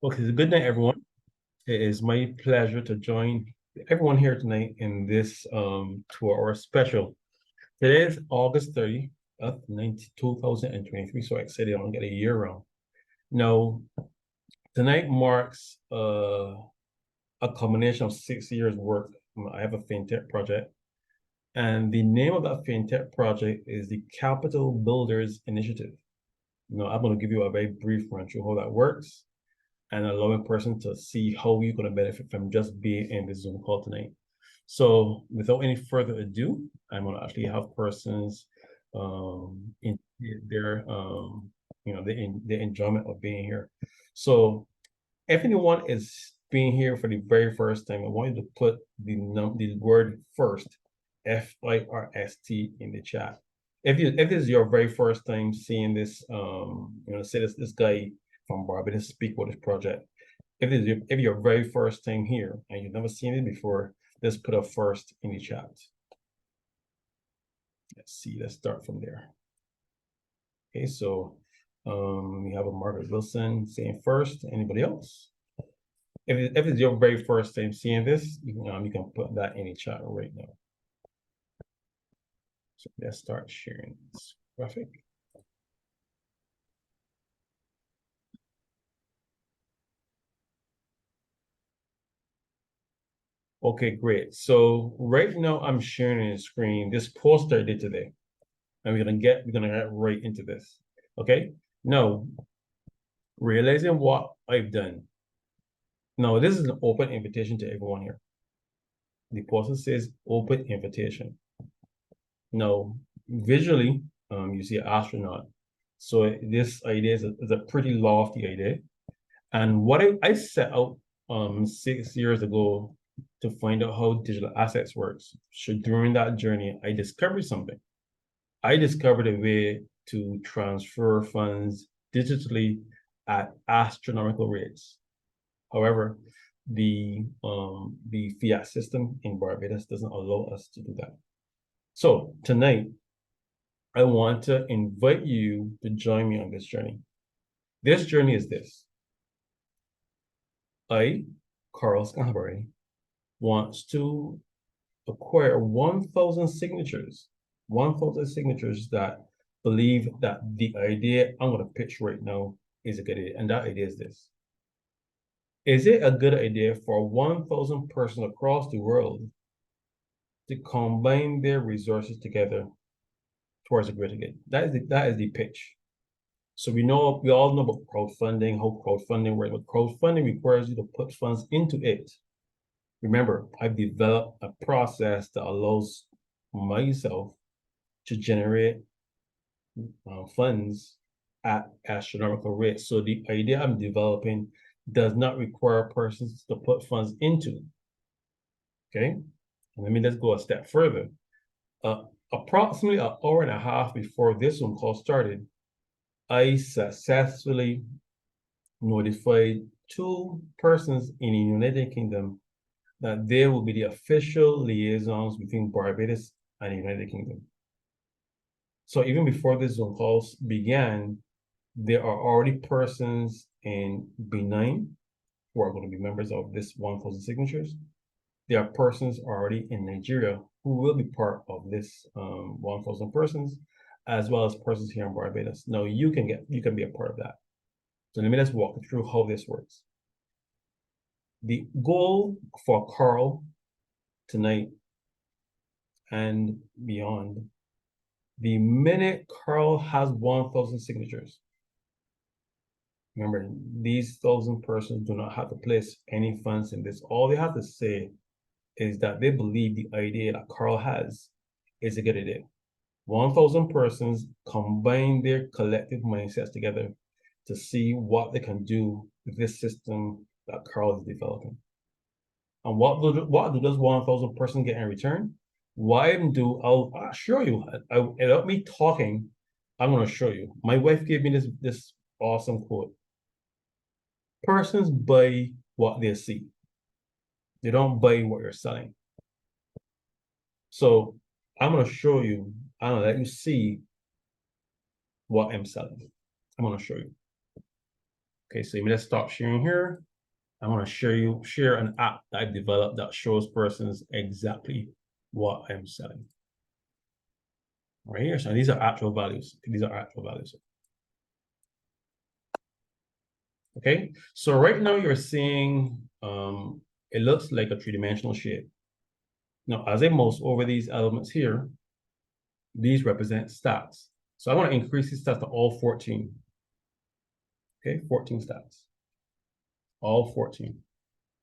Okay, so good night, everyone. It is my pleasure to join everyone here tonight in this 2 hour special. Today is August 30th, 2023, so excited I don't get a year wrong. Now, tonight marks a culmination of 6 years work. I have a fintech project, and the name of that fintech project is the Capital Builders Initiative. Now, I'm going to give you a very brief run through how that works and allowing person to see how you're going to benefit from just being in this Zoom call tonight. So without any further ado, I'm going to actually have persons in their the enjoyment of being here. So if anyone is being here for the very first time, I want you to put the word first, FIRST in the chat. If this is your very first time seeing this, say this guy from Barbados speak about this project. If your very first time here and you've never seen it before, let's put a first in the chat. Let's see. Let's start from there. Okay, so we have a Margaret Wilson saying first. Anybody else? If it's your very first time seeing this, you can put that in the chat right now. So let's start sharing this graphic. Okay, great. So right now I'm sharing the screen this post I did today. And we're gonna get right into this. Okay. Now, realizing what I've done. Now, this is an open invitation to everyone here. The poster says open invitation. Now, visually, you see an astronaut. So this idea is a pretty lofty idea. And what I set out 6 years ago to find out how digital assets works. So during that journey, I discovered something. I discovered a way to transfer funds digitally at astronomical rates. However, the fiat system in Barbados doesn't allow us to do that. So tonight, I want to invite you to join me on this journey. This journey is this. I, Carl Scalabari, wants to acquire 1,000 signatures, 1,000 signatures that believe that the idea I'm going to pitch right now is a good idea. And that idea is this. Is it a good idea for 1,000 persons across the world to combine their resources together towards a greater good? That is the pitch. So we all know about crowdfunding, how crowdfunding works, but crowdfunding requires you to put funds into it. Remember, I've developed a process that allows myself to generate funds at astronomical rates. So the idea I'm developing does not require persons to put funds into. Okay, and let me let's go a step further. Approximately an hour and a half before this Zoom call started, I successfully notified two persons in the United Kingdom that they will be the official liaisons between Barbados and the United Kingdom. So even before this Zoom calls began, there are already persons in Benin who are going to be members of this 1,000 signatures. There are persons already in Nigeria who will be part of this 1,000 persons, as well as persons here in Barbados. Now you can be a part of that. So let's walk through how this works. The goal for Carl tonight and beyond, the minute Carl has 1,000 signatures, remember, these 1,000 persons do not have to place any funds in this. All they have to say is that they believe the idea that Carl has is a good idea. 1,000 persons combine their collective mindsets together to see what they can do with this system that Carl is developing. And what do those 1,000 persons get in return? I'll show you. Without me talking, I'm going to show you. My wife gave me this awesome quote. Persons buy what they see. They don't buy what you're selling. So I'm going to show you. I'm going to let you see what I'm selling. I'm going to show you. Okay, so let's stop sharing here. I want to share an app that I've developed that shows persons exactly what I'm selling. Right here. So these are actual values. These are actual values. Okay, so right now you're seeing it looks like a three-dimensional shape. Now, as I mouse over these elements here, these represent stats. So I want to increase these stats to all 14. Okay, 14 stats. All 14.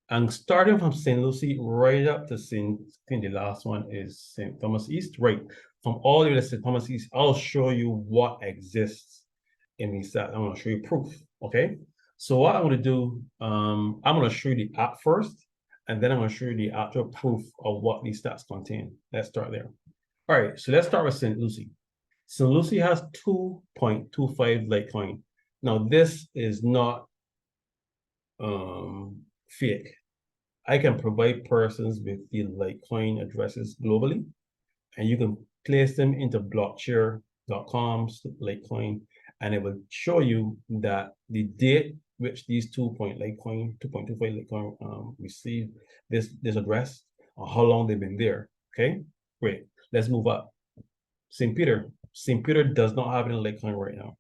And starting from St. Lucie right up to St. I think the last one is St. Thomas East. Right. From all the way to St. Thomas East, I'll show you what exists in these stats. I'm going to show you proof. Okay. So what I'm going to do, I'm going to show you the app first, and then I'm going to show you the actual proof of what these stats contain. Let's start there. All right. So let's start with St. Lucie. St. Lucie has 2.25 Litecoin. Now, this is not fake. I can provide persons with the Litecoin addresses globally, and you can place them into blockchair.com's Litecoin, and it will show you that the date which these 2.25 Litecoin received this address, or how long they've been there. Okay, great. Let's move up. St. Peter. St. Peter does not have any Litecoin right now.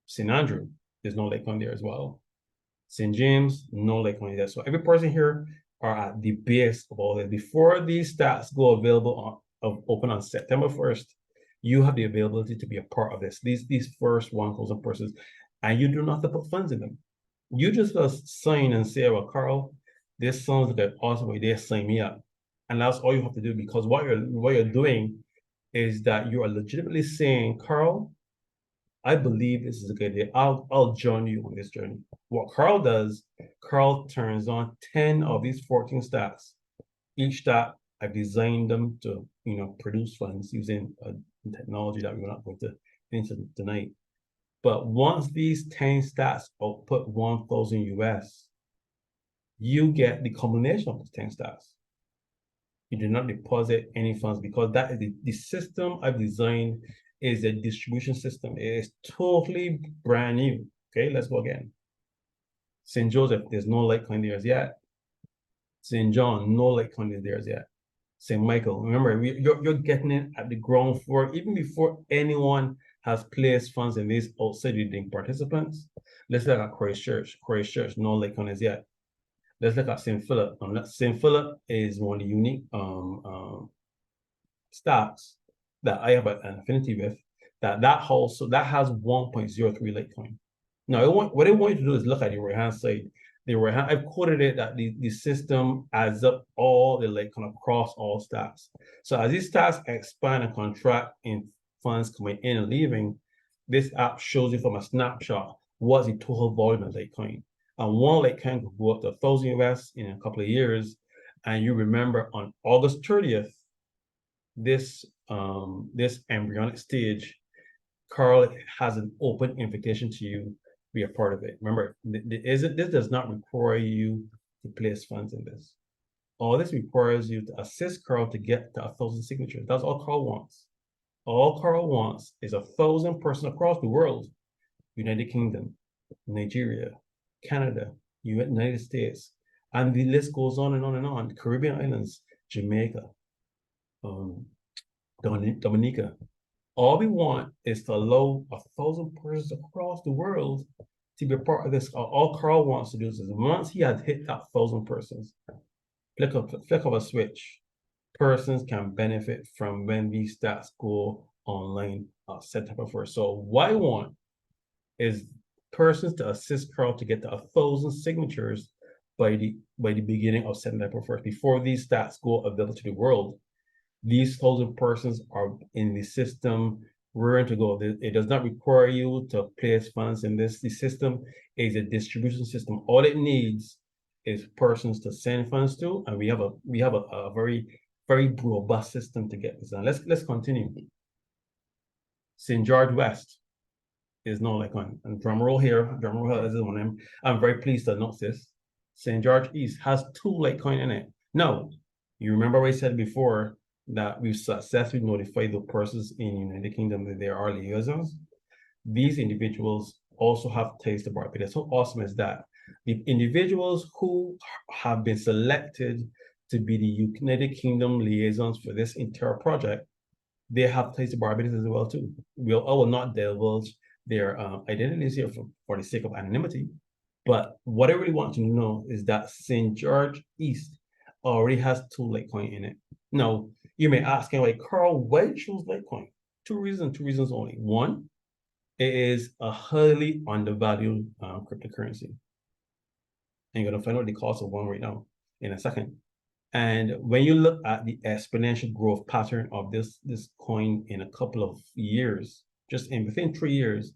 St. Andrew, there's no Litecoin there as well. St. James, no Litecoin there. So every person here are at the base of all this. Before these stats go available open on September 1st, you have the availability to be a part of this. These first 1,000 persons, and you do not have to put funds in them. You just sign and say, well, Carl, this sounds like an awesome idea, sign me up. And that's all you have to do, because what you're doing is that you are legitimately saying, Carl, I believe this is a good idea. I'll join you on this journey. What Carl does, Carl turns on 10 of these 14 stats. Each stat, I've designed them to, produce funds using a technology that we're not going to into tonight. But once these 10 stats output 1,000 US, you get the combination of the 10 stats. You do not deposit any funds, because that is the system I've designed is a distribution system. It is totally brand new. Okay, let's go again. St. Joseph, there's no Litecoin there yet. St. John, no Litecoin there yet. St. Michael, remember, you're getting it at the ground floor, even before anyone has placed funds in these outside reading participants. Let's look at Christchurch. Christchurch, no Litecoin yet. Let's look at St. Philip. St. Philip is one of the unique stocks that I have an affinity with, that has 1.03 Litecoin. Now, what I want you to do is look at the right-hand side. I've quoted it that the system adds up all the Litecoin across all stocks. So as these stocks expand and contract in funds coming in and leaving, this app shows you from a snapshot what's the total volume of Litecoin. And one Litecoin could go up to 1,000 US in a couple of years. And you remember on August 30th, this embryonic stage, Carl has an open invitation to you to be a part of it. Remember, this does not require you to place funds in this. All this requires you to assist Carl to get to 1,000 signatures. That's all Carl wants. All Carl wants is 1,000 persons across the world: United Kingdom, Nigeria, Canada, United States, and the list goes on and on and on. Caribbean islands, Jamaica, Dominica. All we want is to allow 1,000 persons across the world to be a part of this. All Carl wants to do is, once he has hit that 1,000 persons, flick of a switch, persons can benefit from when these stats go online September 1st. So what I want is persons to assist Carl to get to 1,000 signatures by the beginning of September 1st, before these stats go available to the world. These 1,000 persons are in the system ready to go. It does not require you to place funds in this. The system is a distribution system. All it needs is persons to send funds to, and we have a very, very robust system to get this done. Let's continue. St. George West is no Litecoin. And drum roll here. Drum roll, this is one of them. I'm very pleased to announce this. St. George East has 2 Litecoin in it. Now, you remember what I said before, that we've successfully notified the persons in United Kingdom that they are liaisons. These individuals also have ties to Barbados. How awesome is that? The individuals who have been selected to be the United Kingdom liaisons for this entire project, they have ties to Barbados as well too. I will not divulge their identities here for the sake of anonymity, but what I really want you to know is that St. George East already has 2 Litecoin in it. Now, you may ask, like, Carl, why choose Litecoin? Two reasons only. One, it is a highly undervalued cryptocurrency. And you're going to find out the cost of one right now in a second. And when you look at the exponential growth pattern of this coin in a couple of years, within 3 years,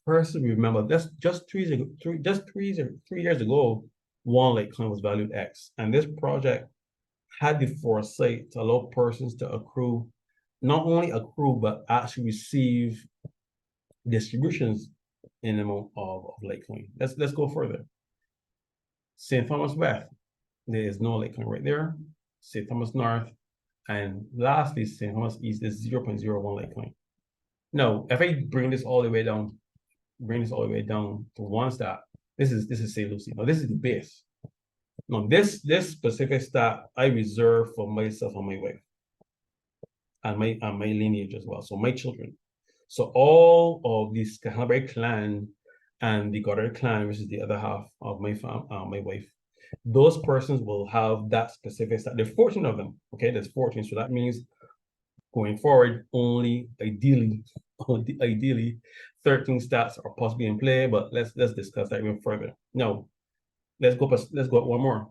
personally remember just 3 years ago, one Litecoin was valued X. And this project had the foresight to allow persons to not only accrue, but actually receive distributions in the amount of Litecoin. Let's go further. St. Thomas West, there is no Litecoin right there. St. Thomas North, and lastly, St. Thomas East is 0.01 Litecoin. Now, if I bring this all the way down to one stat, this is St. Lucie. Now, this is the base. Now, this specific stat I reserve for myself and my wife, and my lineage as well. So my children. So all of this Kahanabari clan and the Goddard clan, which is the other half of my wife, those persons will have that specific stat. There's 14 of them. Okay, there's 14. So that means going forward, only ideally 13 stats are possibly in play, but let's discuss that even further. Now, let's go one more.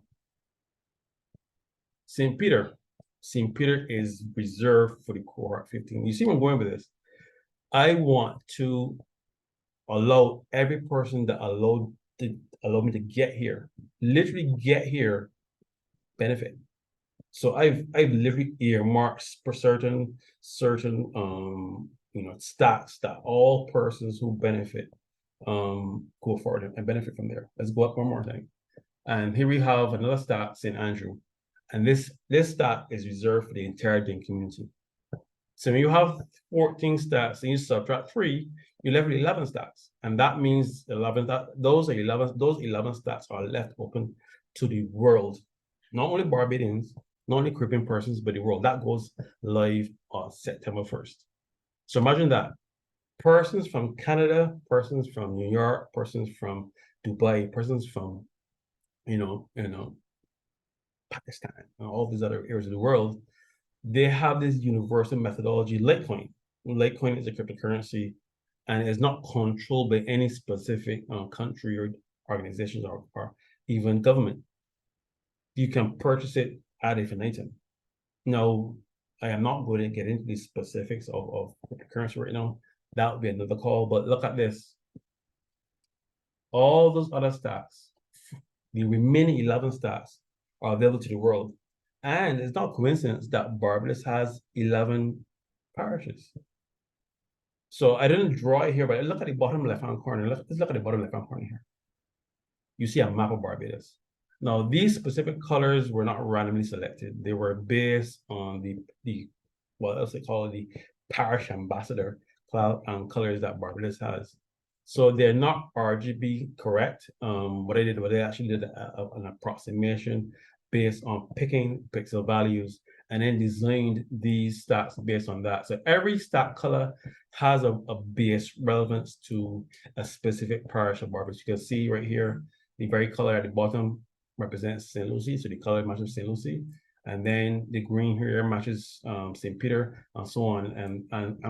St. Peter. St. Peter is reserved for the cohort 15. You see where I'm going with this? I want to allow every person that allow me to get here, literally get here, benefit. So I've literally earmarked for certain stats that all persons who benefit go forward and benefit from there. Let's go up one more thing. And here we have another stat, St. Andrew. And this stat is reserved for the entire Ding community. So when you have 14 stats and you subtract 3, you're left with 11 stats. And that means those 11 stats are left open to the world. Not only Barbadians, not only Caribbean persons, but the world. That goes live on September 1st. So imagine that. Persons from Canada, persons from New York, persons from Dubai, persons from Pakistan, and all these other areas of the world, they have this universal methodology, Litecoin. Litecoin is a cryptocurrency and is not controlled by any specific country or organizations or even government. You can purchase it ad infinitum. Now, I am not going to get into the specifics of cryptocurrency right now. That would be another call, but look at this. All those other stats, the remaining 11 stats, are available to the world. And it's not coincidence that Barbados has 11 parishes. So I didn't draw it here, but look at the bottom left-hand corner. Let's look at the bottom left-hand corner here. You see a map of Barbados. Now, these specific colors were not randomly selected. They were based on the what else they call it, the parish ambassador colors that Barbados has. So they're not RGB correct. What I actually did an approximation based on picking pixel values and then designed these stats based on that. So every stat color has a base relevance to a specific parish of Barbados. You can see right here, the very color at the bottom represents St. Lucie, so the color matches St. Lucie. And then the green here matches St. Peter, and so on and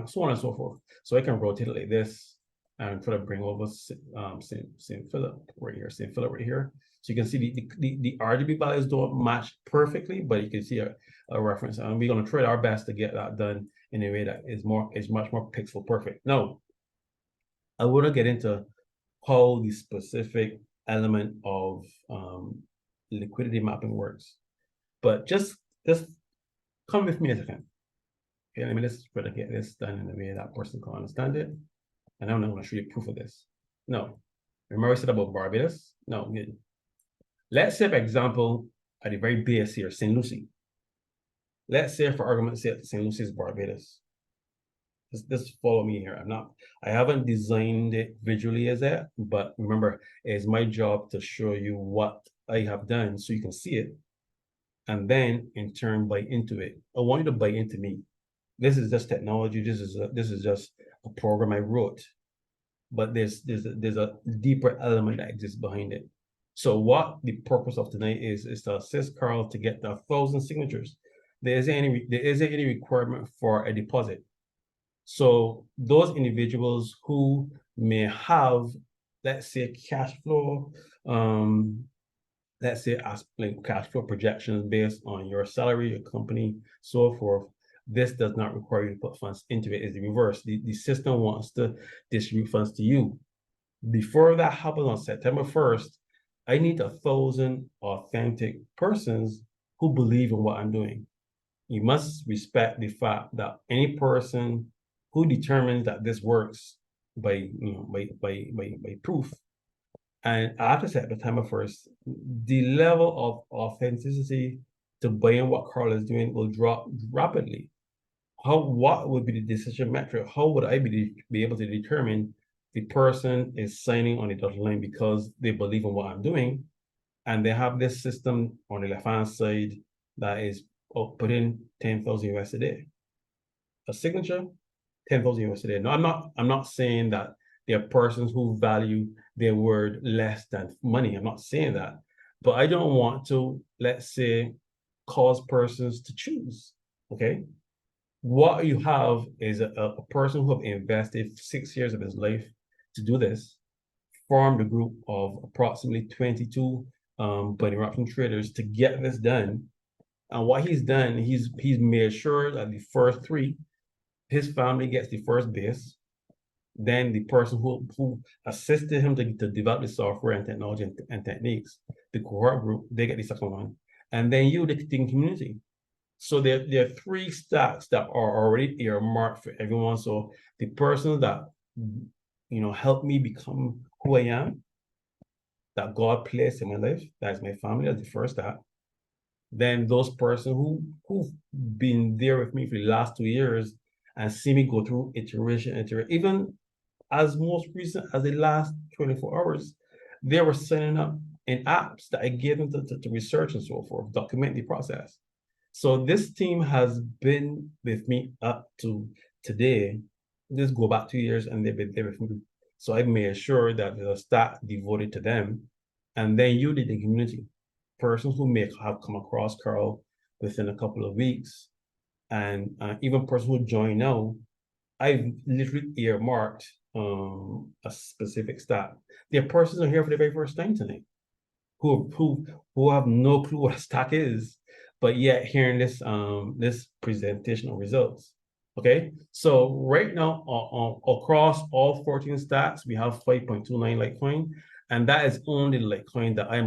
so on and so forth. So I can rotate it like this and try to bring over St. Philip right here, St. Philip right here. So you can see the RGB values don't match perfectly, but you can see a reference. And we're going to try our best to get that done in a way that is much more pixel perfect. Now, I want to get into how the specific element of liquidity mapping works. But just come with me a second. Okay, let me just try to get this done in a way that person can understand it. And I'm not going to show you proof of this. No. Remember I said about Barbados? No, good. Let's say, for example, at the very base here, St. Lucie. Let's say, for argument's sake, St. Lucie is Barbados. Just follow me here. I haven't designed it visually as that, but remember, it's my job to show you what I have done so you can see it, and then in turn buy into it. I want you to buy into me. This is just technology. This is just a program I wrote, but there's a deeper element that exists behind it. So what the purpose of tonight is to assist Carl to get the 1,000 signatures. There isn't any requirement for a deposit. So those individuals who may have, let's say, cash flow, let's say as like cash flow projections based on your salary, your company, so forth. This does not require you to put funds into it. It's the reverse. The system wants to distribute funds to you. Before that happens on September 1st, I need 1,000 authentic persons who believe in what I'm doing. You must respect the fact that any person who determines that this works by proof, and after September 1st, the level of authenticity to buying what Carl is doing will drop rapidly. What would be the decision metric? How would I be able to determine the person is signing on the dotted line because they believe in what I'm doing, and they have this system on the left-hand side that is put in 10,000 US a day. A signature, 10,000 US a day. No, I'm not saying that there are persons who value their word less than money. I'm not saying that. But I don't want to, let's say, cause persons to choose. Okay. What you have is a person who have invested 6 years of his life to do this, formed a group of approximately 22 bunny option traders to get this done. And what he's done, he's made sure that the first three, his family gets the first base. Then the person who assisted him to develop the software and technology and techniques, the cohort group, they get the second one. And then you, the community. So there are three stacks that are already earmarked for everyone. So the person that helped me become who I am, that God placed in my life, that's my family, that's the first stack. Then those persons who've been there with me for the last 2 years and see me go through iteration, even as most recent as the last 24 hours, they were signing up in apps that I gave them to research and so forth, document the process. So this team has been with me up to today. Just go back 2 years and they've been there with me. So I've made sure that there's a staff devoted to them. And then you, the community, persons who may have come across Carl within a couple of weeks, and even persons who join now, I've literally earmarked a specific staff. There are persons who are here for the very first time tonight who have no clue what a stack is, but yet hearing this presentation of results. Okay, so right now across all 14 stacks, we have 5.29 Litecoin, and that is only Litecoin that I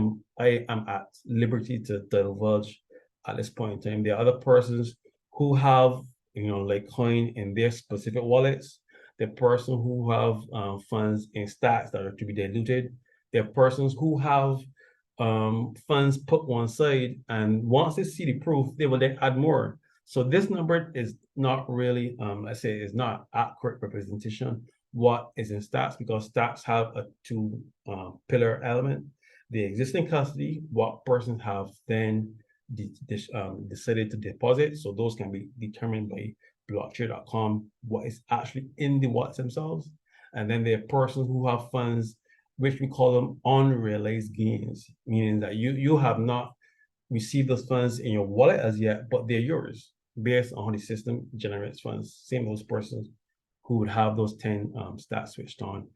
am at liberty to divulge at this point in time. There are other persons who have Litecoin in their specific wallets. The person who have funds in stacks that are to be diluted. There are persons who have funds put one side, and once they see the proof, they will then add more. So this number is not really, let's say, is not accurate representation what is in stacks, because stacks have a two pillar element: the existing custody, what persons have then decided to deposit. So those can be determined by blockchain.com, what is actually in the wallets themselves. And then there are persons who have funds, which we call them unrealized gains, meaning that you have not received those funds in your wallet as yet, but they're yours based on how the system generates funds. Same those persons who would have those 10 stats switched on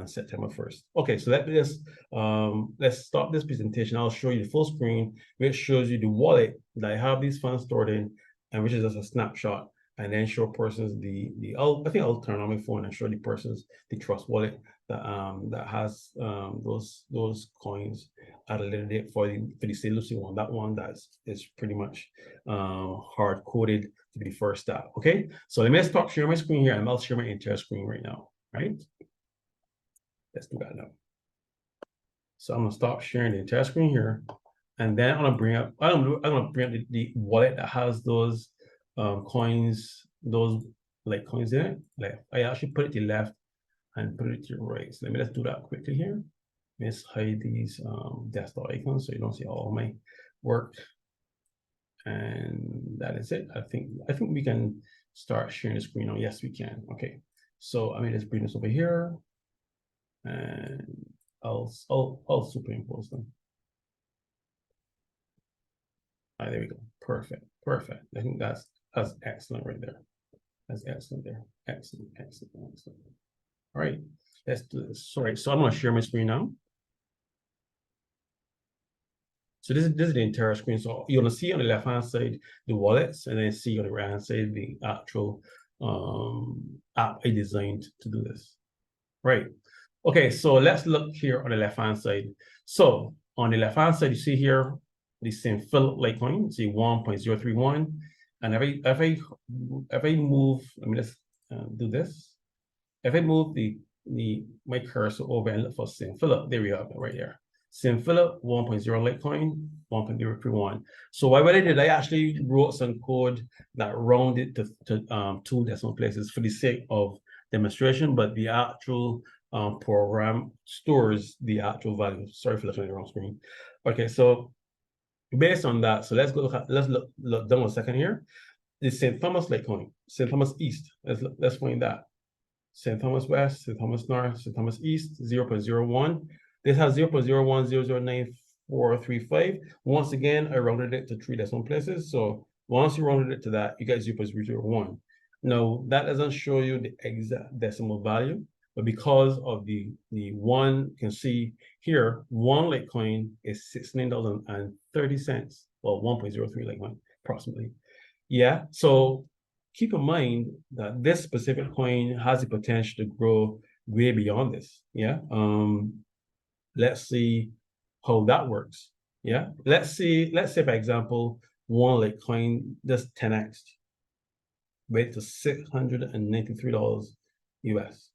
September 1st. Okay, so let's stop this presentation. I'll show you the full screen, which shows you the wallet that I have these funds stored in, and which is just a snapshot, and then show persons I think I'll turn on my phone and show the persons the Trust wallet that has those coins at a later date for the Lucy one. That one is pretty much hard coded to be the first step. Okay, so let me stop sharing my screen here, and I'll share my entire screen right now. Right, let's do that now. So I'm gonna stop sharing the entire screen here, and then I'm gonna bring up the wallet that has those coins, those Litecoins in it. Like I actually put it to the left and put it to the right. So let's do that quickly here. Let's hide these desktop icons so you don't see all my work. And that is it. I think we can start sharing the screen now. Yes, we can. Okay. So let's bring this over here, and I'll superimpose them. All right, there we go. Perfect. I think that's excellent right there. That's excellent there. Excellent. All right, let's do this. Sorry, so I'm gonna share my screen now. So this is the entire screen. So you're gonna see on the left-hand side the wallets, and then see on the right-hand side the actual app I designed to do this. Right. Okay, so let's look here on the left-hand side. So on the left-hand side, you see here the Synphilip Litecoin, see 1.031. And if I move, let's do this. If I move my cursor over and look for Synphilip, there we have it right here. Synphilip 1.0 Litecoin 1.031. So what I did, I actually wrote some code that rounded to 2 decimal places for the sake of demonstration, but the actual program stores the actual value. Sorry for looking at the wrong screen. Okay, so based on that, so let's look down a second here. The St. Thomas Litecoin, St. Thomas East. Let's find that. St. Thomas West, St. Thomas North, St. Thomas East, 0.01. This has 0.010094435. Once again, I rounded it to 3 decimal places. So once you rounded it to that, you get 0.001. Now, that doesn't show you the exact decimal value, but because of the one, you can see here, one Litecoin is $69.30. Well, 1.03 Litecoin, approximately. Yeah, so keep in mind that this specific coin has the potential to grow way beyond this. Yeah. Let's see how that works. Yeah. Let's say, for example, one Litecoin just 10x, right, to $693 US.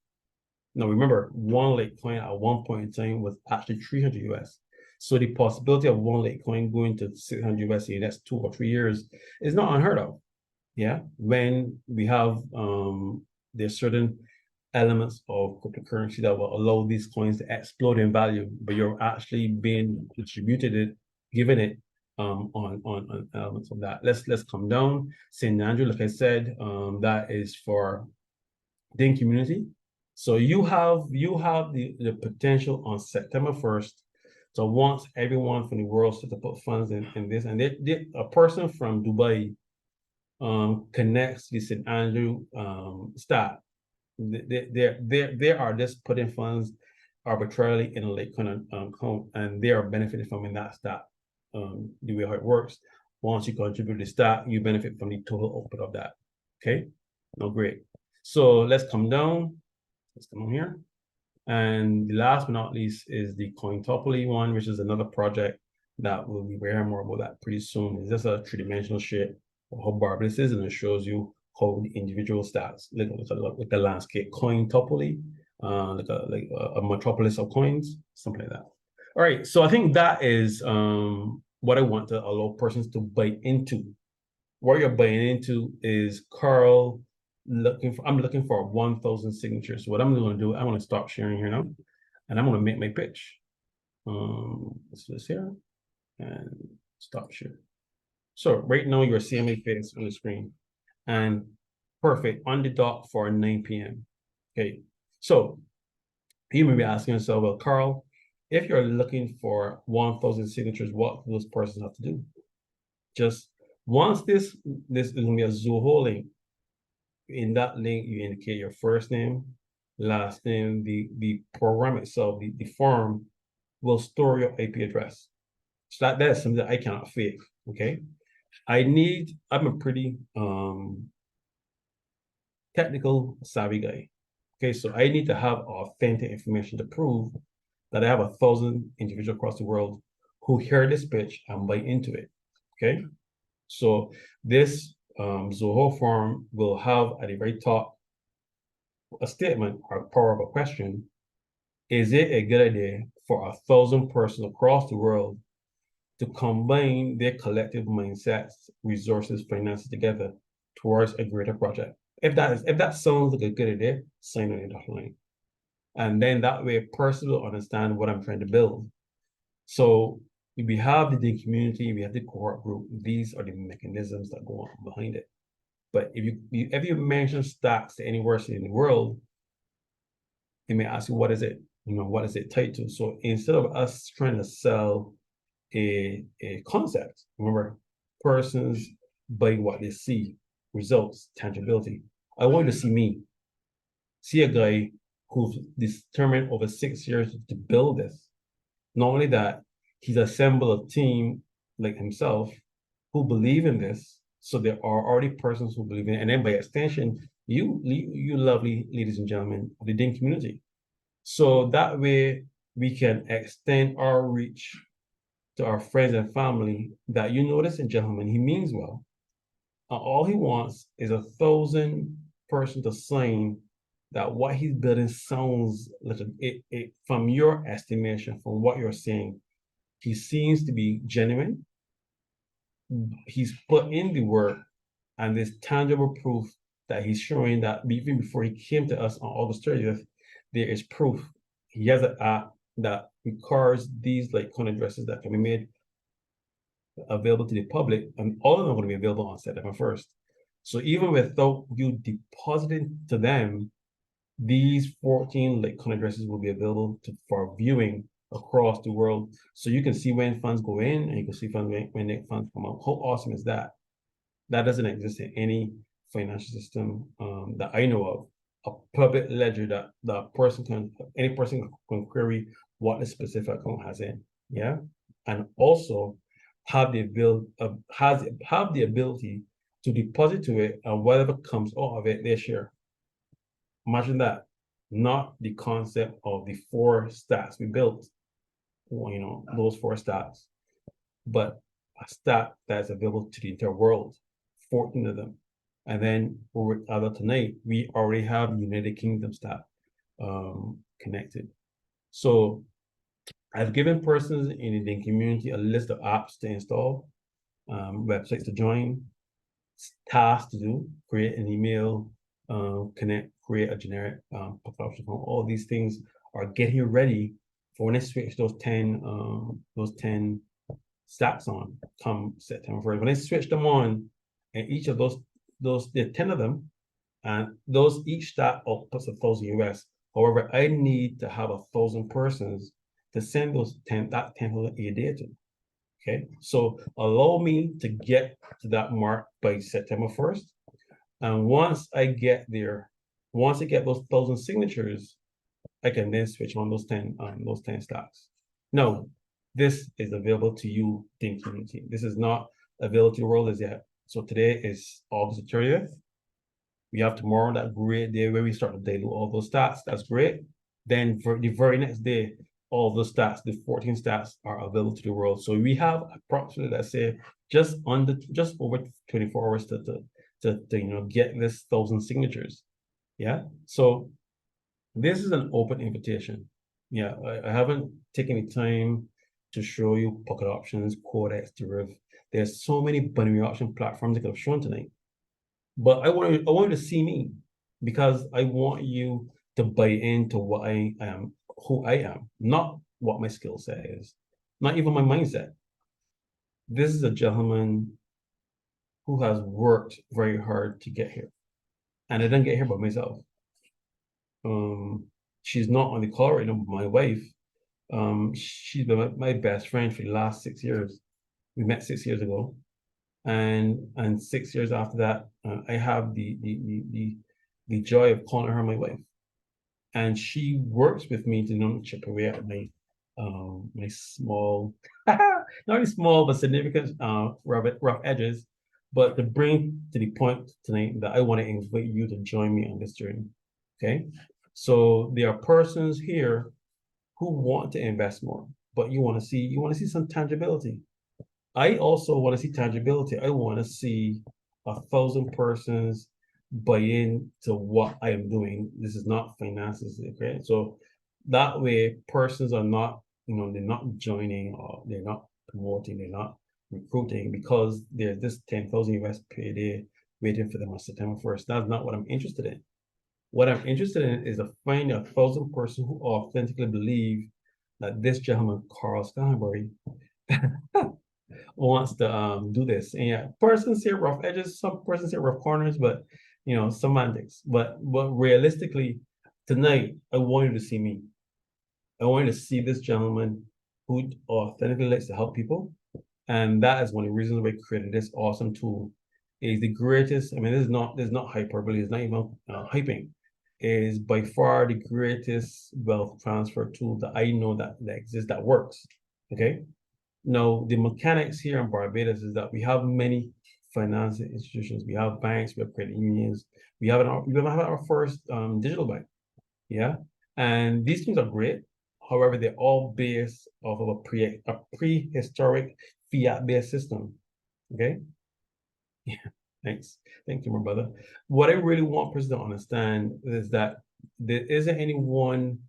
Now remember, one Litecoin at one point in time was actually 300 US. So the possibility of one Litecoin going to 600 US in the next 2 or 3 years is not unheard of. Yeah, when we have there's certain elements of cryptocurrency that will allow these coins to explode in value, but you're actually being distributed it, given it on elements of that. Let's come down. St. Andrew, like I said, that is for DIN community. So you have the potential on September 1st. So once everyone from the world starts to put funds in this, and a person from Dubai connects the St. Andrew staff. They are just putting funds arbitrarily in a Litecoin account, and they are benefiting from in that stack. The way how it works, once you contribute to the stack, you benefit from the total output of that. Okay, no, great. So let's come down. Let's come on here. And the last but not least is the Cointopoly one, which is another project that we'll be hearing more about that pretty soon. It's just a 3-dimensional shape of how Barbara this is, and it shows you how the individual stats, like the landscape. Cointopoly, like a metropolis of coins, something like that. All right, so I think that is what I want to allow persons to buy into. What you're buying into is Carl I'm looking for 1,000 signatures. So what I'm going to do, I'm going to stop sharing here now, and I'm going to make my pitch. Let's do this here and stop share. So right now you're seeing my face on the screen, and perfect, on the dot for 9 p.m. Okay, so you may be asking yourself, well, Carl, if you're looking for 1,000 signatures, what do those persons have to do? Just once this is going to be a Zoho link. In that link, you indicate your first name, last name, the program itself, the form will store your IP address. So that is something that I cannot fake. Okay. I'm a pretty technical savvy guy. Okay, so I need to have authentic information to prove that I have 1,000 individuals across the world who hear this pitch and buy into it. Okay, so this Zoho form will have at the very top a statement or part of a question. Is it a good idea for 1,000 persons across the world to combine their collective mindsets, resources, finances together towards a greater project? If that sounds like a good idea, sign on the dotted line. And then that way a person will understand what I'm trying to build. So if we have the community, we have the cohort group, these are the mechanisms that go on behind it. But if you mention stacks to any university in the world, they may ask you, what is it? What is it tied to? So instead of us trying to sell a concept, remember, persons buy what they see, results, tangibility. I want you to see me, see a guy who's determined over 6 years to build this. Not only that, he's assembled a team like himself who believe in this. So there are already persons who believe in it. And then by extension, you lovely ladies and gentlemen of the DIN community. So that way we can extend our reach to our friends and family that, ladies and gentlemen, he means well. All he wants is 1,000 person to sign that what he's building sounds like from your estimation, from what you're saying, he seems to be genuine. He's put in the work, and there's tangible proof that he's showing that even before he came to us on August 30th, there is proof. He has an app that records these like kind of addresses that can be made available to the public, and all of them are going to be available on September 1st. So even without you depositing to them, these 14 Litecoin addresses will be available for viewing across the world. So you can see when funds go in, and you can see when funds come out. How awesome is that? That doesn't exist in any financial system that I know of. A public ledger that any person can query what the specific account has in. Yeah. And also have the ability to deposit to it, and whatever comes out of it, they share. Imagine that. Not the concept of the 4 stats we built, those 4 stats, but a stat that's available to the entire world, 14 of them. And then as of tonight, we already have United Kingdom stat connected. So I've given persons in the DIN community a list of apps to install, websites to join, tasks to do, create an email, connect, create a generic professional phone. All these things are getting ready for when I switch those 10 stacks on come September 1st. When I switch them on, and each of those there are 10 of them, and those each stack outputs 1,000 US. However, I need to have 1,000 persons to send that 10,000 a day to. Okay, so allow me to get to that mark by September 1st. And once I get there, once I get those 1,000 signatures, I can then switch on those 10 stocks. No, this is available to you, DIN community. This is not available to the world as yet. So today is August 30th. We have tomorrow, that great day where we start to dilute all those stats. That's great. Then for the very next day, all the stats, the 14 stats are available to the world. So we have approximately, let's say, just over 24 hours to get this 1,000 signatures. Yeah. So this is an open invitation. Yeah, I haven't taken the time to show you pocket options, Codex, Deriv. There's so many binary option platforms I could have shown tonight. But I want you to see me, because I want you to buy into what I am, who I am, not what my skill set is, not even my mindset. This is a gentleman who has worked very hard to get here. And I didn't get here by myself. She's not on the call right now, but my wife, she's been my best friend for the last 6 years. We met 6 years ago. And 6 years after that, I have the joy of calling her my wife. And she works with me to chip away at my small, not only small, but significant rough edges, but to bring to the point tonight that I want to invite you to join me on this journey. Okay. So there are persons here who want to invest more, but you want to see some tangibility. I also want to see tangibility. I want to see 1,000 persons buy into what I am doing. This is not finances, okay? So that way, persons are not, they're not joining, or they're not promoting, they're not recruiting, because there's this 10,000 US per day waiting for them on September 1st. That's not what I'm interested in. What I'm interested in is to find 1,000 person who authentically believe that this gentleman, Carl Stanbury, wants to do this. And yeah, persons see rough edges, some persons see rough corners, but semantics. But realistically, tonight I want you to see me. I want you to see this gentleman who authentically likes to help people. And that is one of the reasons we created this awesome tool. Is the greatest, I mean, there's not hyperbole, it's not even hyping. Is by far the greatest wealth transfer tool that I know that exists, that works. Okay. Now, the mechanics here in Barbados is that we have many financial institutions. We have banks, we have credit unions. We have our first digital bank. Yeah. And these things are great. However, they're all based off of a prehistoric fiat-based system. Okay. Yeah. Thanks. Thank you, my brother. What I really want person to understand is that there isn't any one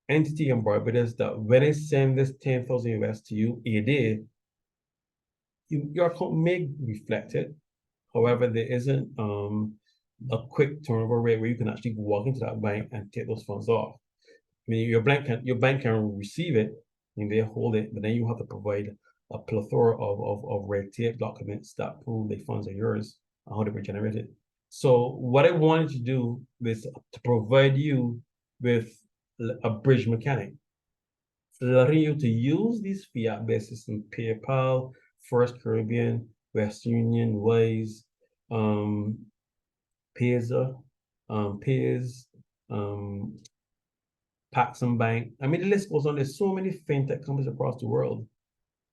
entity in Barbados that when I send this 10,000 US to you a day, your account may reflect it. However, there isn't a quick turnover rate where you can actually walk into that bank and take those funds off. I mean, your bank can receive it and they hold it, but then you have to provide a plethora of red tape documents that prove the funds are yours and how they were generated. So what I wanted to do is to provide you with a bridge mechanic, allowing you to use these fiat-based systems, PayPal, First Caribbean, Western Union, Wise, Payza, Pays, Paxum Bank. I mean, the list goes on. There's so many fintech companies across the world.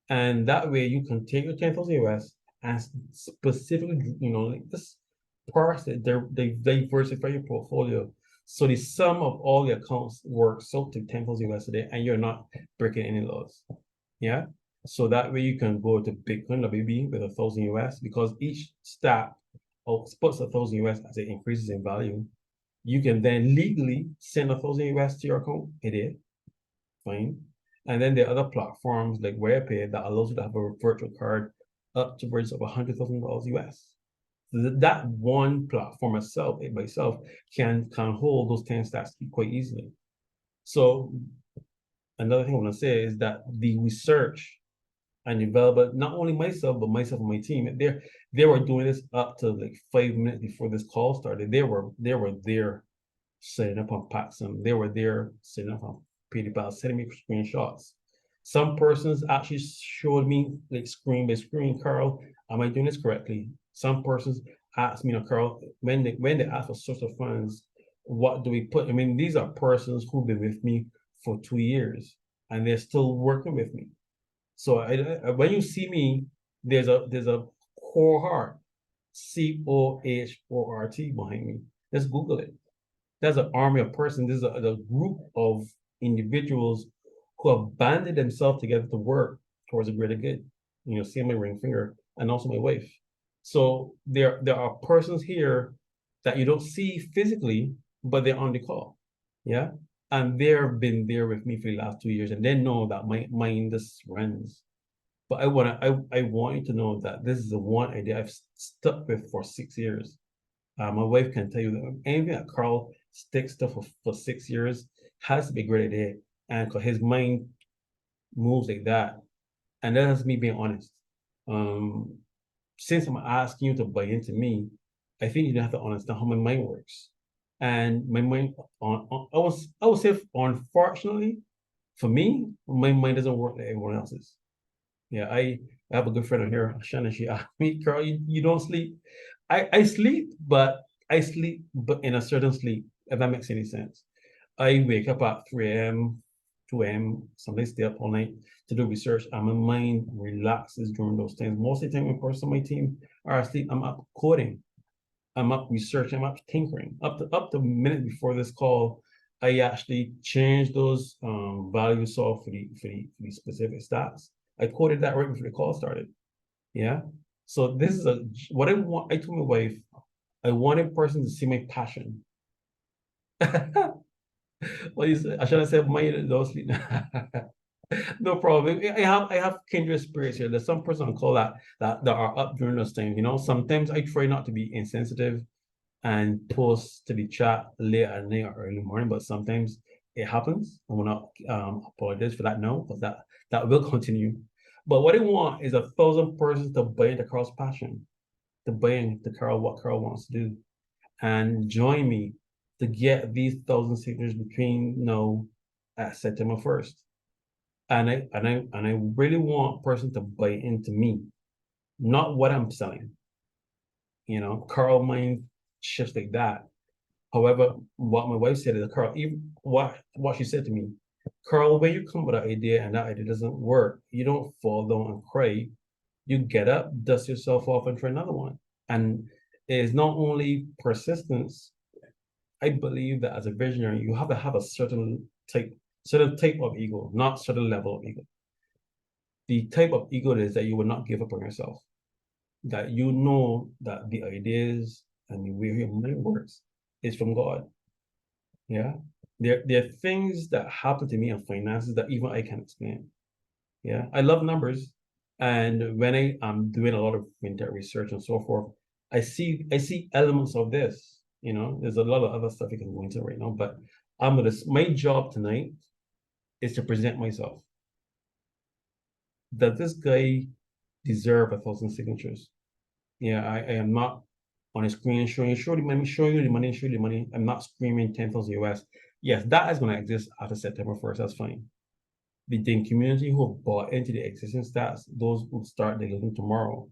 And that way you can take your 10,000 US and specifically, like this parse it, they diversify your portfolio. So the sum of all the accounts works out to 10,000 US a day and you're not breaking any laws. Yeah. So that way you can go to Bitcoin WB with 1,000 US because each stack puts 1,000 US as it increases in value. You can then legally send 1,000 US to your account a day. Fine. And then there are other platforms like WarePay that allows you to have a virtual card up to upwards of $100,000 US. That one platform itself, by itself, can hold those 10 stacks quite easily. So another thing I want to say is that the research and development, not only myself, but myself and my team, they were doing this up to like 5 minutes before this call started. They were there setting up on Paxum. They were there setting up on PayPal, sending me screenshots. Some persons actually showed me like screen by screen, Carl, am I doing this correctly? Some persons asked me, Carl, when they ask for source of funds, what do we put? I mean, these are persons who've been with me for 2 years and they're still working with me. So when you see me, there's a cohort, COHORT behind me. Let's Google it. There's an army of persons. There's a group of individuals who have banded themselves together to work towards a greater good. See my ring finger and also my wife. So there are persons here that you don't see physically, but they're on the call. Yeah. And they've been there with me for the last 2 years and they know that my mind just runs. But I want you to know that this is the one idea I've stuck with for 6 years. My wife can tell you that anything that Carl sticks to for 6 years has to be a great idea. And because his mind moves like that. And that's me being honest. Since I'm asking you to buy into me, I think you have to understand how my mind works. And my mind, I would say, unfortunately, for me, my mind doesn't work like everyone else's. Yeah, I have a good friend on here, Shannon. She asked me, Carl, you don't sleep. I sleep, but in a certain sleep, if that makes any sense. I wake up at 3 a.m., 2 a.m., sometimes stay up all night to do research, and my mind relaxes during those times. Most of the time, when person on my team are asleep, I'm up coding, I'm up researching, I'm up tinkering. Up to a minute before this call, I actually changed those values for the specific stats. I coded that right before the call started. Yeah. So this is what I want. I told my wife, I want a person to see my passion. What you say? I should have said mine don't sleep. No problem. I have kindred spirits here. There's some person on call that are up during those times. You know, sometimes I try not to be insensitive and post to the chat late at night or early morning, but sometimes it happens. I will not apologize for that now, because that will continue. But what I want is 1,000 persons to buy into Carl's passion, to buy into Carl, what Carl wants to do, and join me to get these 1,000 signatures between now at September 1st. And I really want person to buy into me, not what I'm selling. You know, Carl mind shifts like that. However, what my wife said is, Carl, even what she said to me, Carl, when you come with an idea and that idea doesn't work, you don't fall down and cry. You get up, dust yourself off, and try another one. And it is not only persistence. I believe that as a visionary, you have to have a certain type of ego, not certain level of ego. The type of ego is that you will not give up on yourself. That you know that the ideas and the way your mind works is from God. Yeah. There are things that happen to me in finances that even I can't explain. Yeah. I love numbers. And when I am doing a lot of fintech research and so forth, I see elements of this. You know, there's a lot of other stuff you can go into right now, but my job tonight is to present myself. Does this guy deserve 1,000 signatures? Yeah, I am not on a screen showing you the money, showing you the money, show you the money. I'm not screaming 10,000 US. Yes, that is going to exist after September 1st. That's fine. The community who have bought into the existing stats, those will start delivering tomorrow.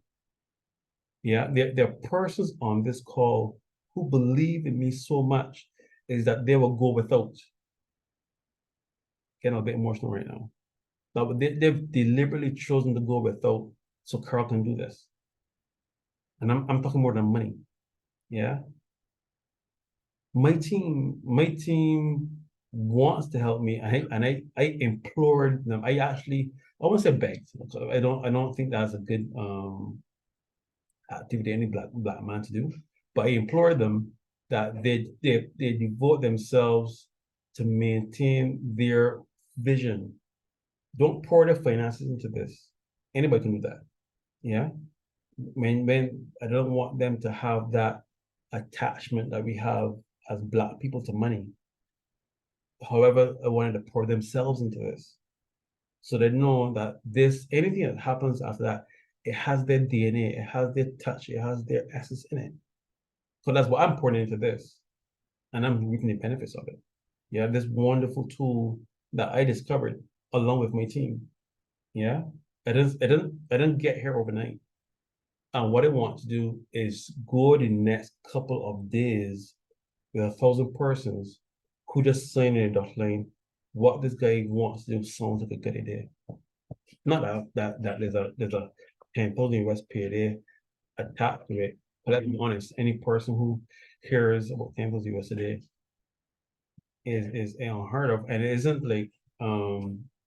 Yeah, there are persons on this call who believe in me so much is that they will go without. Getting a bit emotional right now. But they've deliberately chosen to go without so Carl can do this. And I'm talking more than money. Yeah. My team wants to help me. I implored them. I won't say begged. I don't think that's a good activity any black man to do. But I implored them that they devote themselves to maintain their vision. Don't pour their finances into this. Anybody can do that. Yeah. When I don't want them to have that attachment that we have as black people to money. However, I wanted to pour themselves into this. So they know that anything that happens after that, it has their DNA, it has their touch, it has their essence in it. So that's what I'm pouring into this. And I'm reaping the benefits of it. Yeah, this wonderful tool that I discovered along with my team. Yeah. I didn't get here overnight. And what I want to do is go the next couple of days with 1,000 persons who just sign in a dotted line. What this guy wants to do sounds like a good idea. Not that there's a 10,000 US payday attached to it. But let's be honest, any person who hears about 10,000 US a day is unheard of, and it isn't like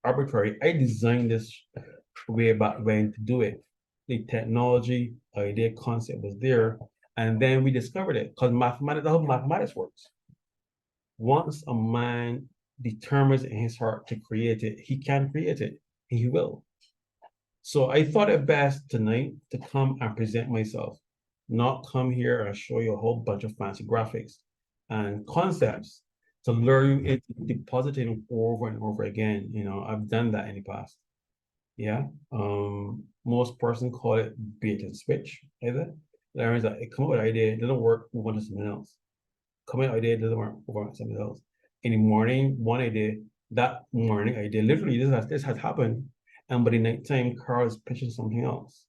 arbitrary. I designed this way back when to do it. The technology idea concept was there, and then we discovered it because mathematics, that's how mathematics works. Once a man determines in his heart to create it, he can create it. He will. So I thought it best tonight to come and present myself, not come here and show you a whole bunch of fancy graphics and concepts to lure you into depositing over and over again. You know, I've done that in the past. Yeah. Most persons call it bait and switch, either. That means that it come up with an idea, it doesn't work, move on to something else. Come up with an idea, it doesn't work, move on to something else. In the morning, one idea, that morning idea, literally this has happened. And by the nighttime, Carl is pitching something else.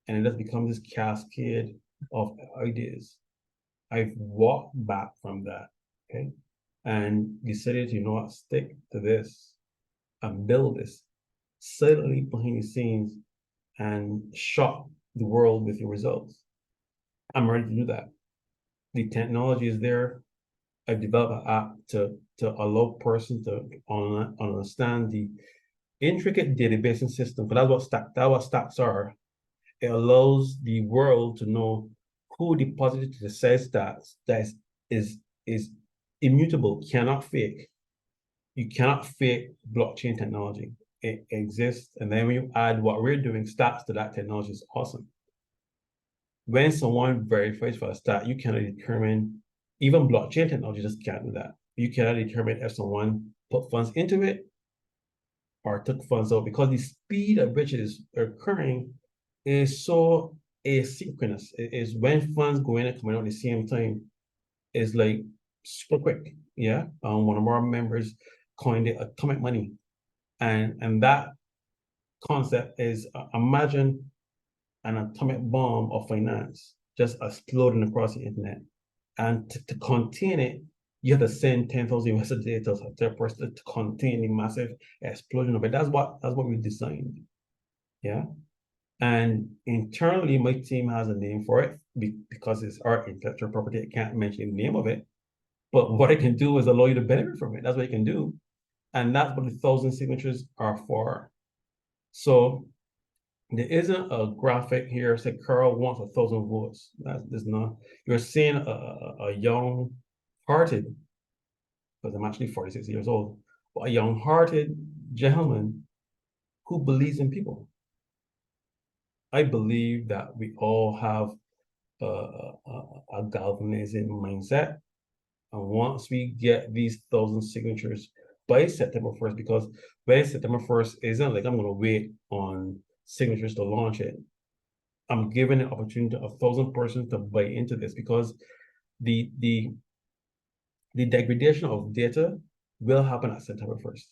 And it just becomes this cascade of ideas. I've walked back from that. Okay. And decided, you know what, stick to this and build this silently behind the scenes and shock the world with your results. I'm ready to do that. The technology is there. I've developed an app to allow persons to understand the intricate database system. But that's what stacks are. It allows the world to know who deposited to the said stats that is immutable, cannot fake. You cannot fake blockchain technology. it exists. And then when you add what we're doing, stats to that technology is awesome. When someone verifies for a stat, you cannot determine, even blockchain technology just can't do that. You cannot determine if someone put funds into it or took funds out, because the speed at which it is occurring is so asynchronous. It is when funds go in and coming out at the same time, is like super quick. Yeah. One of our members coined it atomic money. And that concept is, imagine an atomic bomb of finance just exploding across the internet. And to contain it, you have to send 10,000 US data to a person to contain the massive explosion of it. That's what we designed. Yeah. And internally, my team has a name for it because it's our intellectual property. I can't mention the name of it. But what I can do is allow you to benefit from it. That's what you can do. And that's what the 1,000 signatures are for. So there isn't a graphic here say Carl wants 1,000 votes. That's not. You're seeing a young-hearted, because I'm actually 46 years old, but a young-hearted gentleman who believes in people. I believe that we all have a galvanizing mindset. And once we get these 1,000 signatures by September 1st, because by September 1st isn't like I'm going to wait on signatures to launch it. I'm giving an opportunity to 1,000 persons to buy into this, because the degradation of data will happen at September 1st.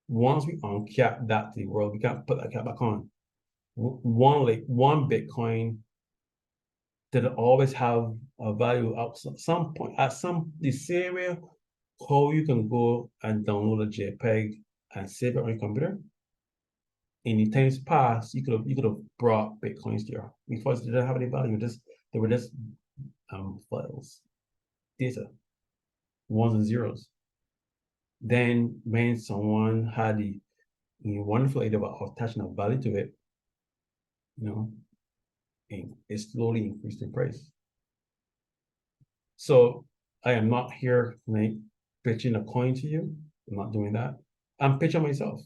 Once we uncap that to the world, we can't put that cap back on. One Bitcoin did always have a value at some point, the same way how you can go and download a JPEG and save it on your computer. In the times past, you could have brought Bitcoins here because they didn't have any value. They were just files, data, ones and zeros. Then when someone had the wonderful idea about attaching a value to it, it slowly increased in price. So I am not here tonight pitching a coin to you. I'm not doing that. I'm pitching myself.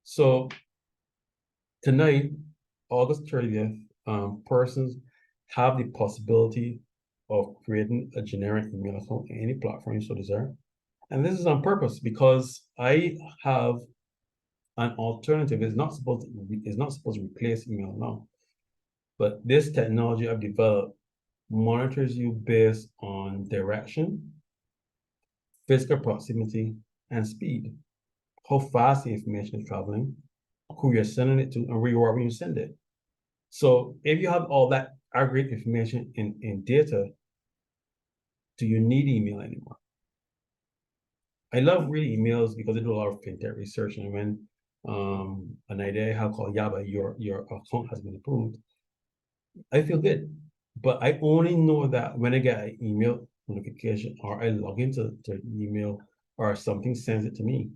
So tonight, August 30th, persons have the possibility of creating a generic email account in any platform you so desire. And this is on purpose because I have an alternative. It's not supposed to replace email now. But this technology I've developed monitors you based on direction, physical proximity, and speed. How fast the information is traveling, who you're sending it to, and where you are when you send it. So if you have all that aggregate information in data, do you need email anymore? I love reading emails because I do a lot of fintech research, and when an idea I have called Yaba, your account has been approved, I feel good. But I only know that when I get an email notification or I log into email or something sends it to me.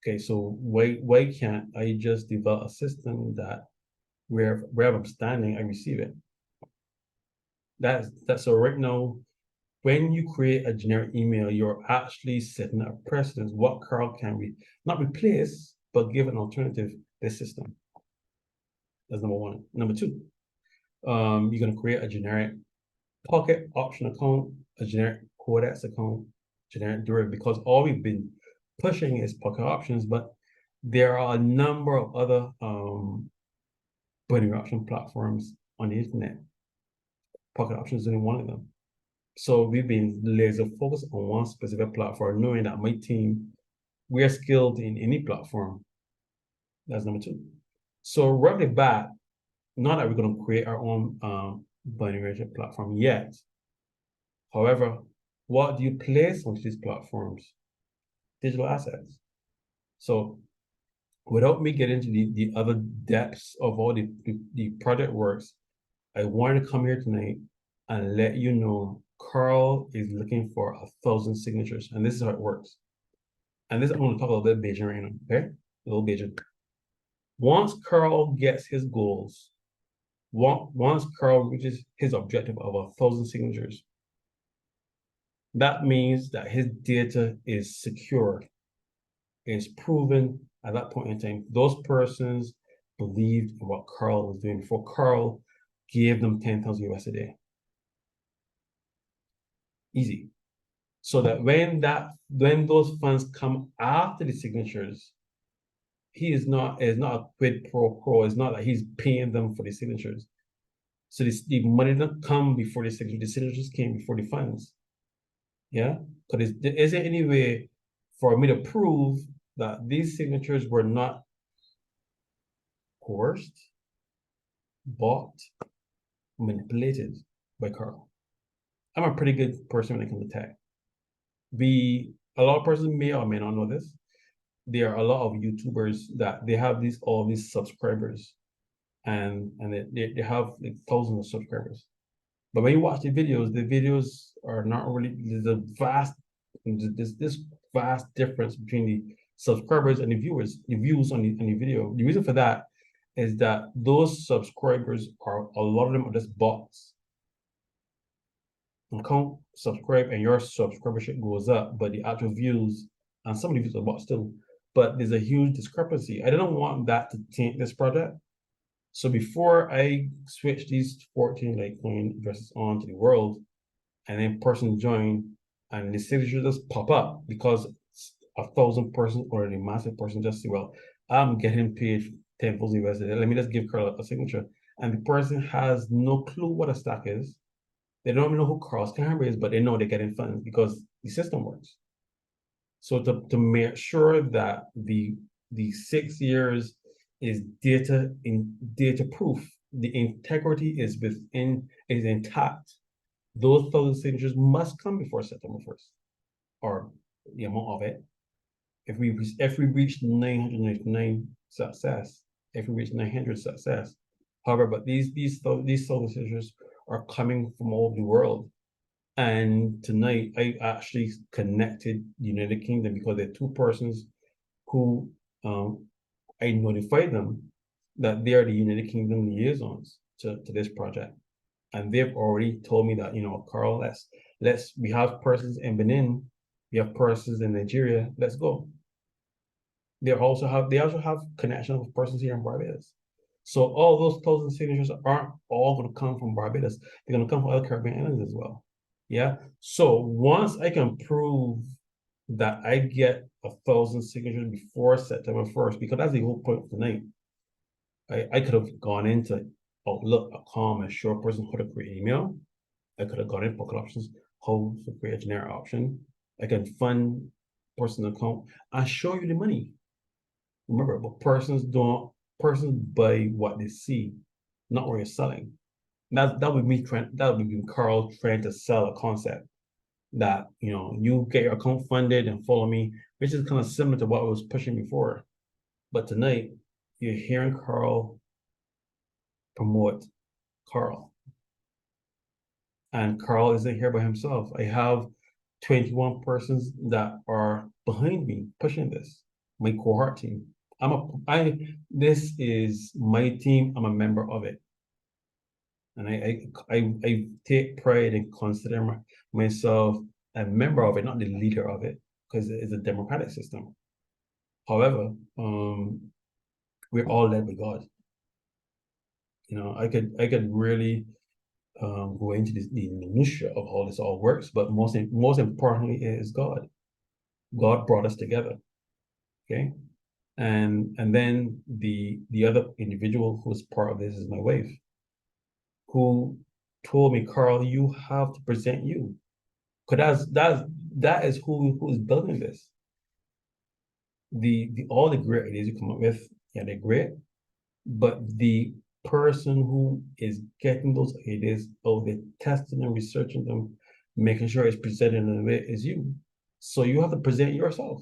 Okay, so why can't I just develop a system that wherever I'm standing, I receive it? That's so right now, when you create a generic email, you're actually setting a precedence. What Carl can we not replace, but give an alternative this system. That's number one. Number two, you're going to create a generic pocket option account, a generic Codex account, generic derivative, because all we've been pushing is pocket options, but there are a number of other binary option platforms on the internet. Pocket options is only one of them. So we've been laser focused on one specific platform, knowing that my team, we are skilled in any platform. That's number two. So right off back, not that we're going to create our own binary platform yet. However, what do you place onto these platforms? Digital assets. So without me getting into the other depths of all the project works, I wanted to come here tonight and let you know Carl is looking for 1,000 signatures, and this is how it works. And this, I'm going to talk a little bit Bayesian right now, okay? A little Bayesian. Once Carl gets his goals, once Carl reaches his objective of 1,000 signatures, that means that his data is secure. is proven at that point in time, those persons believed in what Carl was doing before Carl gave them 10,000 US a day. Easy. So that when those funds come after the signatures, he is not a quid pro quo. It's not that he's paying them for the signatures. So the money didn't come before the signatures. The signatures came before the funds. Yeah, because there isn't any way for me to prove that these signatures were not coerced, bought, manipulated by Carl. I'm a pretty good person when it comes to tech. A lot of persons may or may not know this. There are a lot of YouTubers that they have all these subscribers, and they have like thousands of subscribers. But when you watch the videos are not really, there's this vast difference between the subscribers and the views on the video. The reason for that is that those subscribers a lot of them are just bots. You can't subscribe and your subscribership goes up, but the actual views and some of the views are bots still. But there's a huge discrepancy. I didn't want that to taint this project. So before I switch these 14 Litecoin addresses onto the world, and then person join, and the signature just pop up because 1,000 persons or a massive person just say, well, I'm getting paid 10,000 US. Let me just give Carl a signature. And the person has no clue what a stack is. They don't even know who Carl Scamber is, but they know they're getting funds because the system works. So to make sure that the 6 years is data proof, the integrity is intact. Those 1,000 signatures must come before September 1st, or the amount of it. If we reach 999 success, if we reach 900 success, however, but these 1,000 signatures are coming from all over the world. And tonight, I actually connected the United Kingdom because there are two persons who I notified them that they are the United Kingdom liaisons to this project. And they've already told me that, Carl, we have persons in Benin, we have persons in Nigeria, let's go. They also have connection with persons here in Barbados. So all those 1,000 signatures aren't all going to come from Barbados. They're going to come from other Caribbean islands as well. Yeah. So once I can prove that I get 1,000 signatures before September 1st, because that's the whole point of tonight. I could have gone into Outlook.com and show a person how to create email. I could have gone in Pocket Options, how to create a generic option. I can fund personal account and show you the money. Remember, but persons buy what they see, not what you're selling. That would be Carl trying to sell a concept that you get your account funded and follow me, which is kind of similar to what I was pushing before. But tonight, you're hearing Carl promote Carl. And Carl isn't here by himself. I have 21 persons that are behind me pushing this, my cohort team. This is my team. I'm a member of it. And I take pride in considering myself a member of it, not the leader of it, because it's a democratic system. However, we're all led by God. I could really go into the minutia of how this all works, but most importantly is God. God brought us together. Okay. And then the other individual who's part of this is my wife, who told me, Carl, you have to present you. Because that is who is building this. All the great ideas you come up with, yeah, they're great. But the person who is getting those ideas, they're testing and researching them, making sure it's presented in a way is you. So you have to present yourself.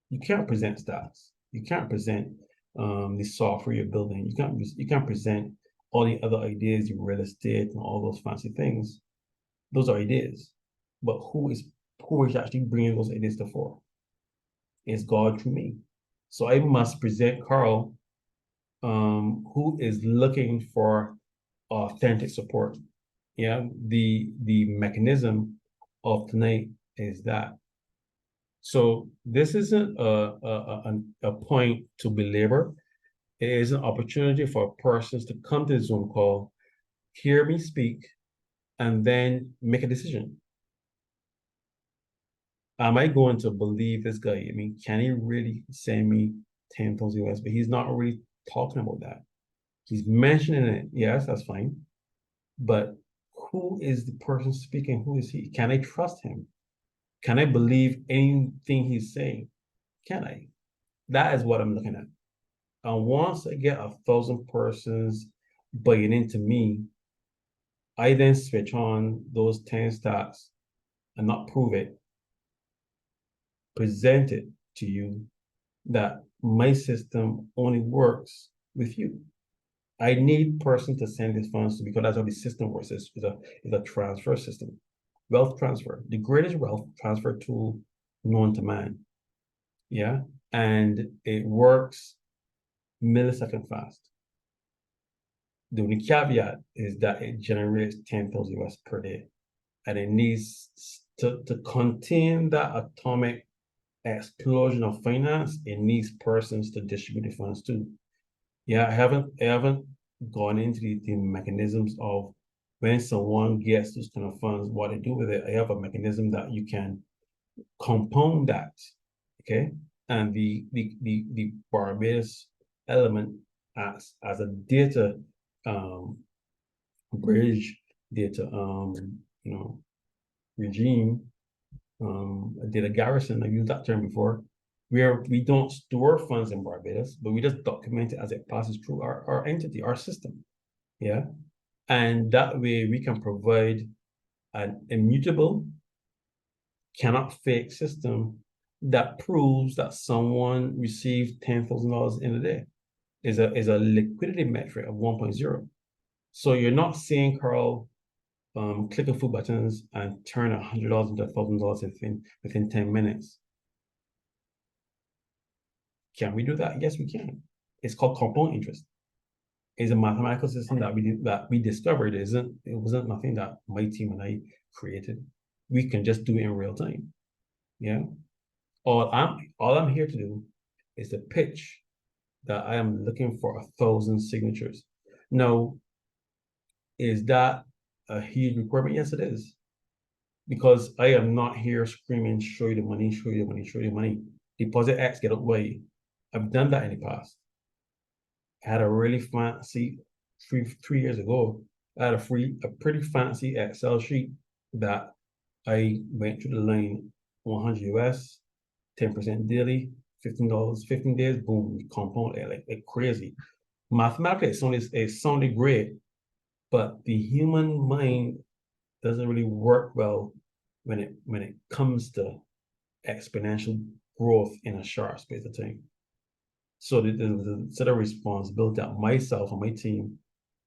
You can't present stats. You can't present the software you're building. You can't present all the other ideas, your real estate and all those fancy things. Those are ideas. But who is actually bringing those ideas to fore? It's God through me. So I must present Carl, who is looking for authentic support. Yeah, the mechanism of tonight is that So this isn't a point to belabor. It is an opportunity for persons to come to the Zoom call, hear me speak, and then make a decision. Am I going to believe this guy? I mean, can he really send me 10,000 US? But he's not really talking about that. He's mentioning it. Yes, that's fine. But who is the person speaking? Who is he? Can I trust him? Can I believe anything he's saying? Can I? That is what I'm looking at. And once I get 1,000 persons buying into me, I then switch on those 10 stocks and not prove it, present it to you that my system only works with you. I need person to send these funds to because that's how the system works. It's a transfer system. Wealth transfer, the greatest wealth transfer tool known to man. Yeah. And it works millisecond fast. The only caveat is that it generates 10,000 US per day. And it needs to contain that atomic explosion of finance, it needs persons to distribute the funds too. Yeah, I haven't gone into the mechanisms of when someone gets those kind of funds, what they do with it. I have a mechanism that you can compound that. Okay. And the Barbados element as a data bridge data you know regime data garrison. I've used that term before, where we don't store funds in Barbados, but we just document it as it passes through our entity, our system. Yeah. And that way we can provide an immutable, cannot fake system that proves that someone received $10,000 in a day. Is a liquidity metric of 1.0. So you're not seeing Carl click a few buttons and turn $100 into $1,000 within 10 minutes. Can we do that? Yes, we can. It's called compound interest. It's a mathematical system that we discovered. It wasn't nothing that my team and I created. We can just do it in real time. Yeah. All I'm here to do is to pitch that I am looking for 1,000 signatures. Now, is that a huge requirement? Yes, it is. Because I am not here screaming, show you the money, show you the money, show you the money. Deposit X, get out way. I've done that in the past. I had a really fancy 3 years ago. I had a pretty fancy Excel sheet that I went through the line 100 US, 10% daily, $15, 15 days, boom, compound like crazy. Mathematically, it sounded great, but the human mind doesn't really work well when it comes to exponential growth in a short space of time. So the set of responsibility that myself and my team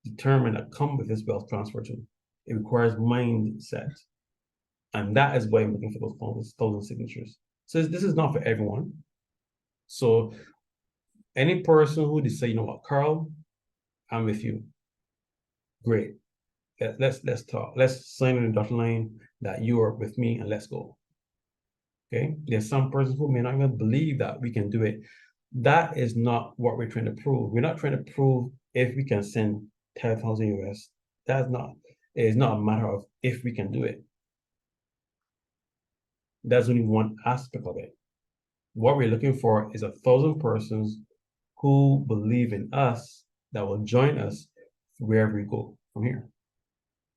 determine that come with this wealth transfer tool. It requires mindset. And that is why I'm looking for those 1,000 signatures. So this is not for everyone. So any person who decides, you know what, Carl, I'm with you. Great. Let's talk. Let's sign on the dotted line that you are with me and let's go. Okay. There's some persons who may not even believe that we can do it. That is not what we're trying to prove. We're not trying to prove if we can send 10,000 US. It is not a matter of if we can do it. That's only one aspect of it. What we're looking for is 1,000 persons who believe in us that will join us wherever we go from here.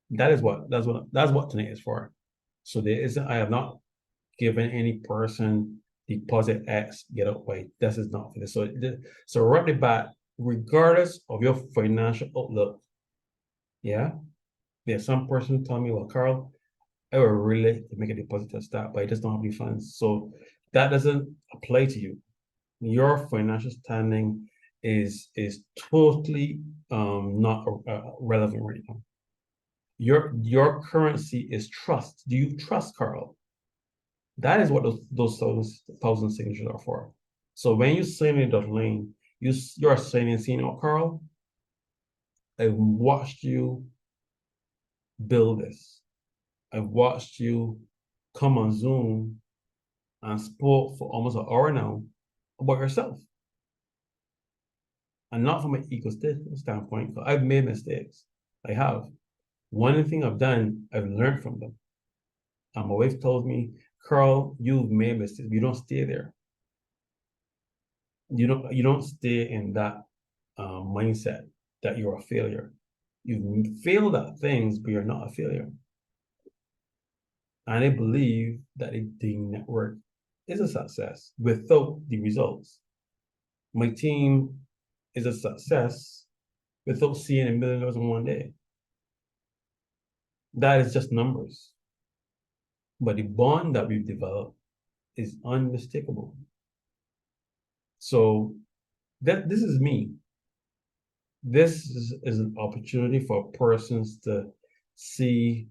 That's what tonight is for. So I have not given any person deposit X, get out Y. This is not for this. So right back, regardless of your financial outlook, yeah, there's some person telling me, well, Carl, I would really like to make a deposit to start, but I just don't have any funds. So that doesn't apply to you. Your financial standing is totally not relevant right now. Your currency is trust. Do you trust Carl? That is what those 1,000 signatures are for. So when you sign in dot lane, you're signing, saying, oh, Carl, I've watched you build this. I've watched you come on Zoom and spoke for almost an hour now about yourself. And not from an egotistical standpoint, because I've made mistakes. I have. One thing I've done, I've learned from them. And my wife told me, Carl, you've made mistakes. You don't stay there. You don't stay in that mindset that you're a failure. You've failed at things, but you're not a failure. And I believe that the network is a success without the results. My team is a success without seeing $1 million in one day. That is just numbers. But the bond that we've developed is unmistakable. So this is me. This is an opportunity for persons to see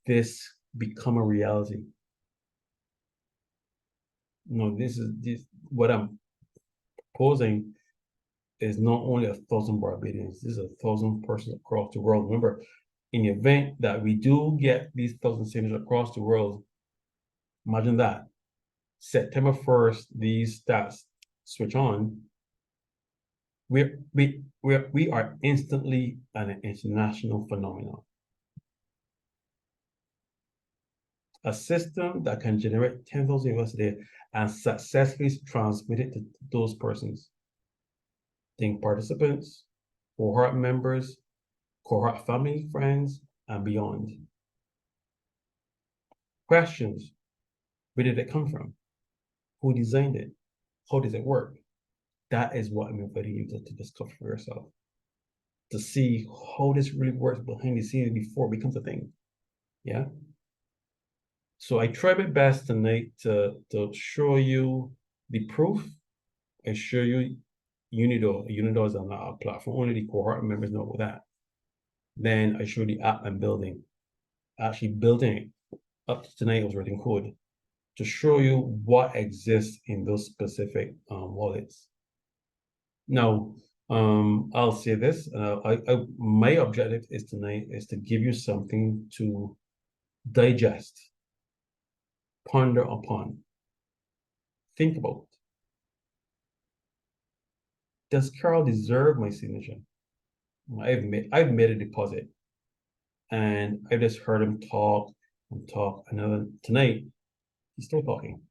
this become a reality. This what I'm proposing is not only 1,000 Barbadians, this is 1,000 persons across the world. Remember, in the event that we do get these 1,000 signatures across the world, imagine that. September 1st, these stats switch on. We are instantly an international phenomenon. A system that can generate 10,000 US a day and successfully transmit it to those persons. Think participants, cohort members, cohort family, friends, and beyond. Questions: where did it come from? Who designed it? How does it work? That is what I'm inviting you to discover for yourself. To see how this really works behind the scenes before it becomes a thing. Yeah. So I tried my best tonight to show you the proof. I show you Unido. Unido is on our platform. Only the cohort members know about that. Then I show the app I'm building. Actually building it. Up to tonight, I was writing code to show you what exists in those specific wallets. Now, I'll say this. My objective is tonight is to give you something to digest, ponder upon, think about. Does Carl deserve my signature? I've made a deposit, and I just heard him talk and talk. And then tonight, he's still talking.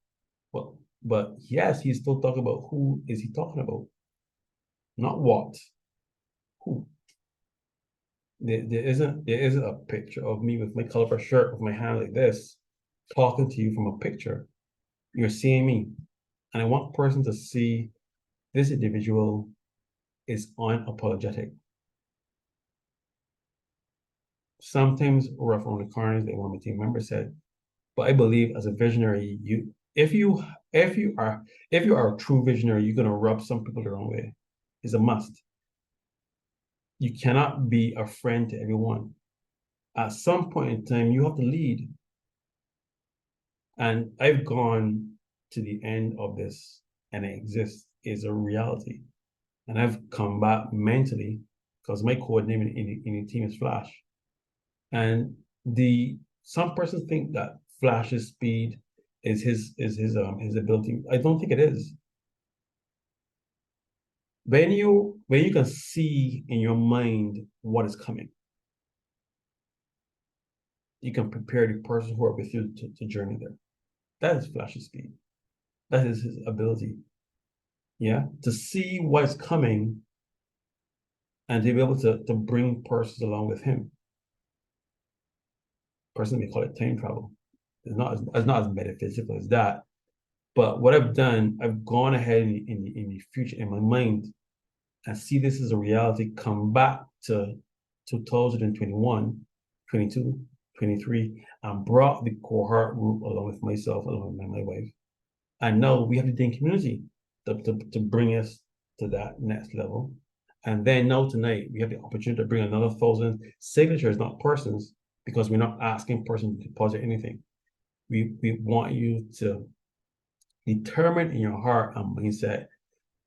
Well, but yes, he's still talking about who is he talking about, not what. Who? There isn't a picture of me with my colorful shirt with my hand like this, talking to you from a picture. You're seeing me, and I want person to see this individual is unapologetic. Sometimes rough around the corners, like one of my team members said, but I believe as a visionary, if you are a true visionary, you're gonna rub some people the wrong way. It's a must. You cannot be a friend to everyone. At some point in time, you have to lead. And I've gone to the end of this, and it exists, is a reality. And I've come back mentally because my code name in the team is Flash. And some persons think that Flash's speed is his ability. I don't think it is. When you can see in your mind what is coming, you can prepare the person who are with you to journey there. That is Flash's speed. That is his ability. Yeah, to see what's coming and to be able to bring persons along with him. Personally, we call it time travel. It's not as metaphysical as that. But what I've done, I've gone ahead in the future in my mind and see this as a reality, come back to 2021, 22, 23, and brought the cohort group along with myself, along with my wife. And now we have the Dane community to bring us to that next level. And then now tonight, we have the opportunity to bring another 1,000 signatures, not persons, because we're not asking persons to deposit anything. We want you to determine in your heart and mindset,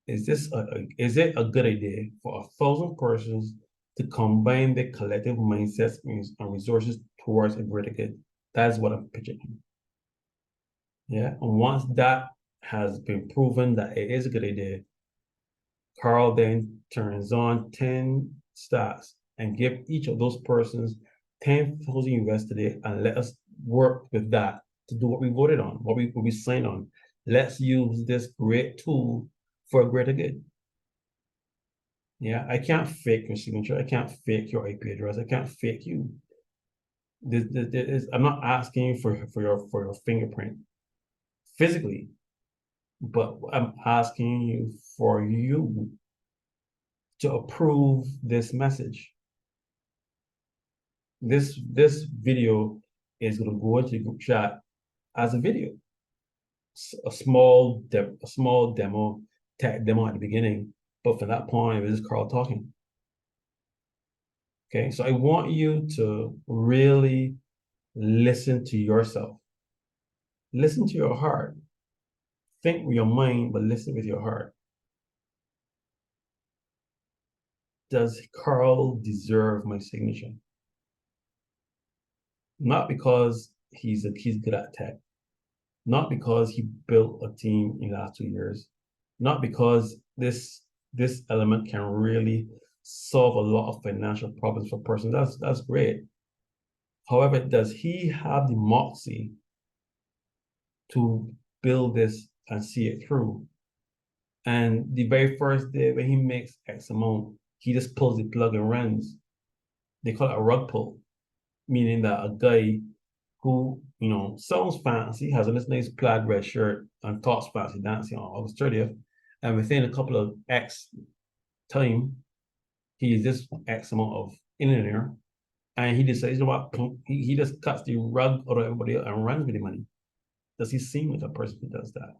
is it a good idea for 1,000 persons to combine their collective mindsets and resources towards a greater good? That is what I'm pitching. Yeah. And once that has been proven that it is a good idea, Carl then turns on 10 stocks and give each of those persons 10,000 US today and let us work with that to do what we voted on, what we signed on. Let's use this great tool for a greater good. Yeah, I can't fake your signature. I can't fake your IP address. I can't fake you. I'm not asking you for your fingerprint physically, but I'm asking you for you to approve this message. This video is going to go into the group chat as a video, a small demo, tech demo at the beginning. But from that point, it was just Carl talking. Okay, so I want you to really listen to yourself. Listen to your heart. Think with your mind, but listen with your heart. Does Carl deserve my signature? Not because he's good at tech, not because he built a team in the last 2 years, not because this element can really solve a lot of financial problems for a person. That's great. However, does he have the moxie to build this and see it through? And the very first day when he makes X amount, he just pulls the plug and runs. They call it a rug pull, meaning that a guy who, sounds fancy, has a nice plaid red shirt and talks fancy dancing on August 30th. And within a couple of X time, he is this X amount of millionaire. And he decides, you know what, he just cuts the rug out of everybody else and runs with the money. Does he seem like a person who does that?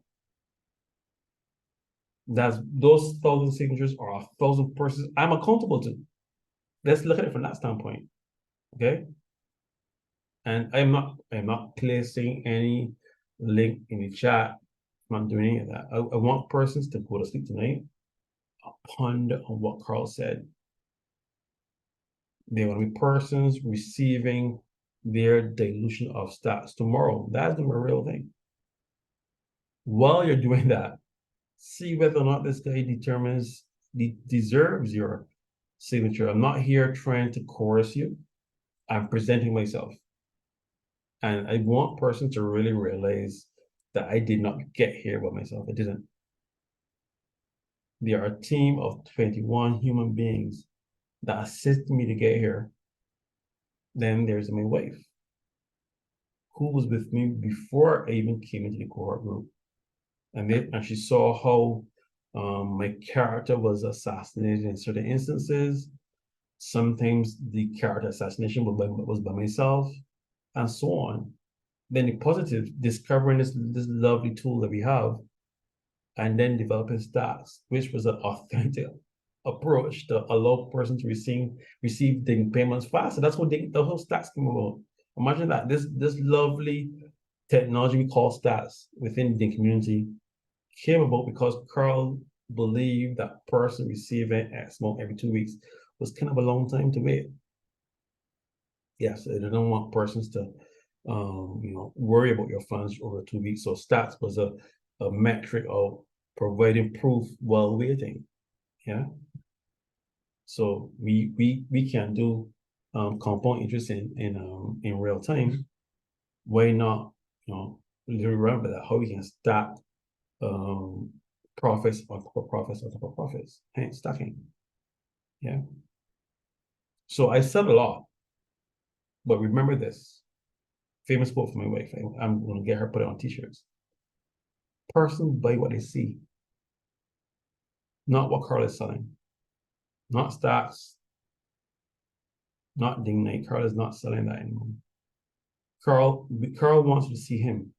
Those 1,000 signatures are 1,000 persons I'm accountable to. Let's look at it from that standpoint. Okay. And I'm not placing any link in the chat. I'm not doing any of that. I want persons to go to sleep tonight, ponder on what Carl said. There will be persons receiving their dilution of stats tomorrow. That's the real thing. While you're doing that, see whether or not this guy deserves your signature. I'm not here trying to coerce you. I'm presenting myself. And I want person to really realize that I did not get here by myself. I didn't. There are a team of 21 human beings that assisted me to get here. Then there's my wife, who was with me before I even came into the cohort group. And she saw how my character was assassinated in certain instances. Sometimes the character assassination was by myself, and so on. Then the positive, discovering this lovely tool that we have, and then developing stacks, which was an authentic approach to allow persons to receive the payments faster. That's what the whole stacks came about. Imagine that this lovely technology we call stats within the community came about because Carl believed that person receiving X amount every 2 weeks was kind of a long time to wait. Yes, they don't want persons to worry about your funds over 2 weeks. So stats was a metric of providing proof while waiting. Yeah. So we can do compound interest in real time. Why not, remember that how we can stack profits on top of profits on top of profits, hence stacking. Yeah. So I said a lot, but remember this famous quote from my wife. I'm going to get her put it on t-shirts. Person buy what they see, not what Carl is selling, not stocks, not Ding Night. Carl is not selling that anymore. Carl wants you to see him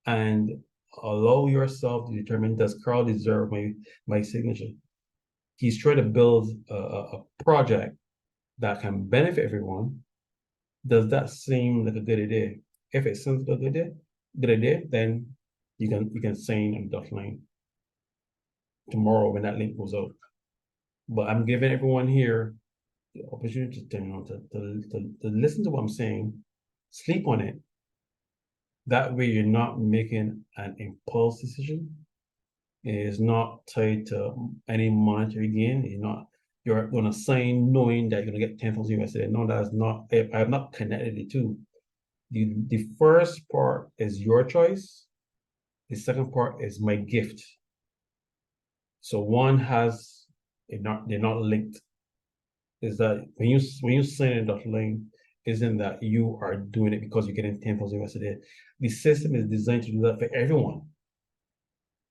and allow yourself to determine, does Carl deserve my signature? He's trying to build a project that can benefit everyone. Does that seem like a good idea? If it seems like a good idea, then you can sign on the dotted line tomorrow when that link goes out. But I'm giving everyone here the opportunity to listen to what I'm saying, sleep on it, That way you're not making an impulse decision. It is not tied to any monetary gain. You're gonna sign knowing that you're gonna get 10,000 USD. No, that's not, I have not connected the two. The first part is your choice. The second part is my gift. So one has, they're not linked. Is that when you sign a dotted line, isn't that you are doing it because you're getting 10,000 USD. The system is designed to do that for everyone.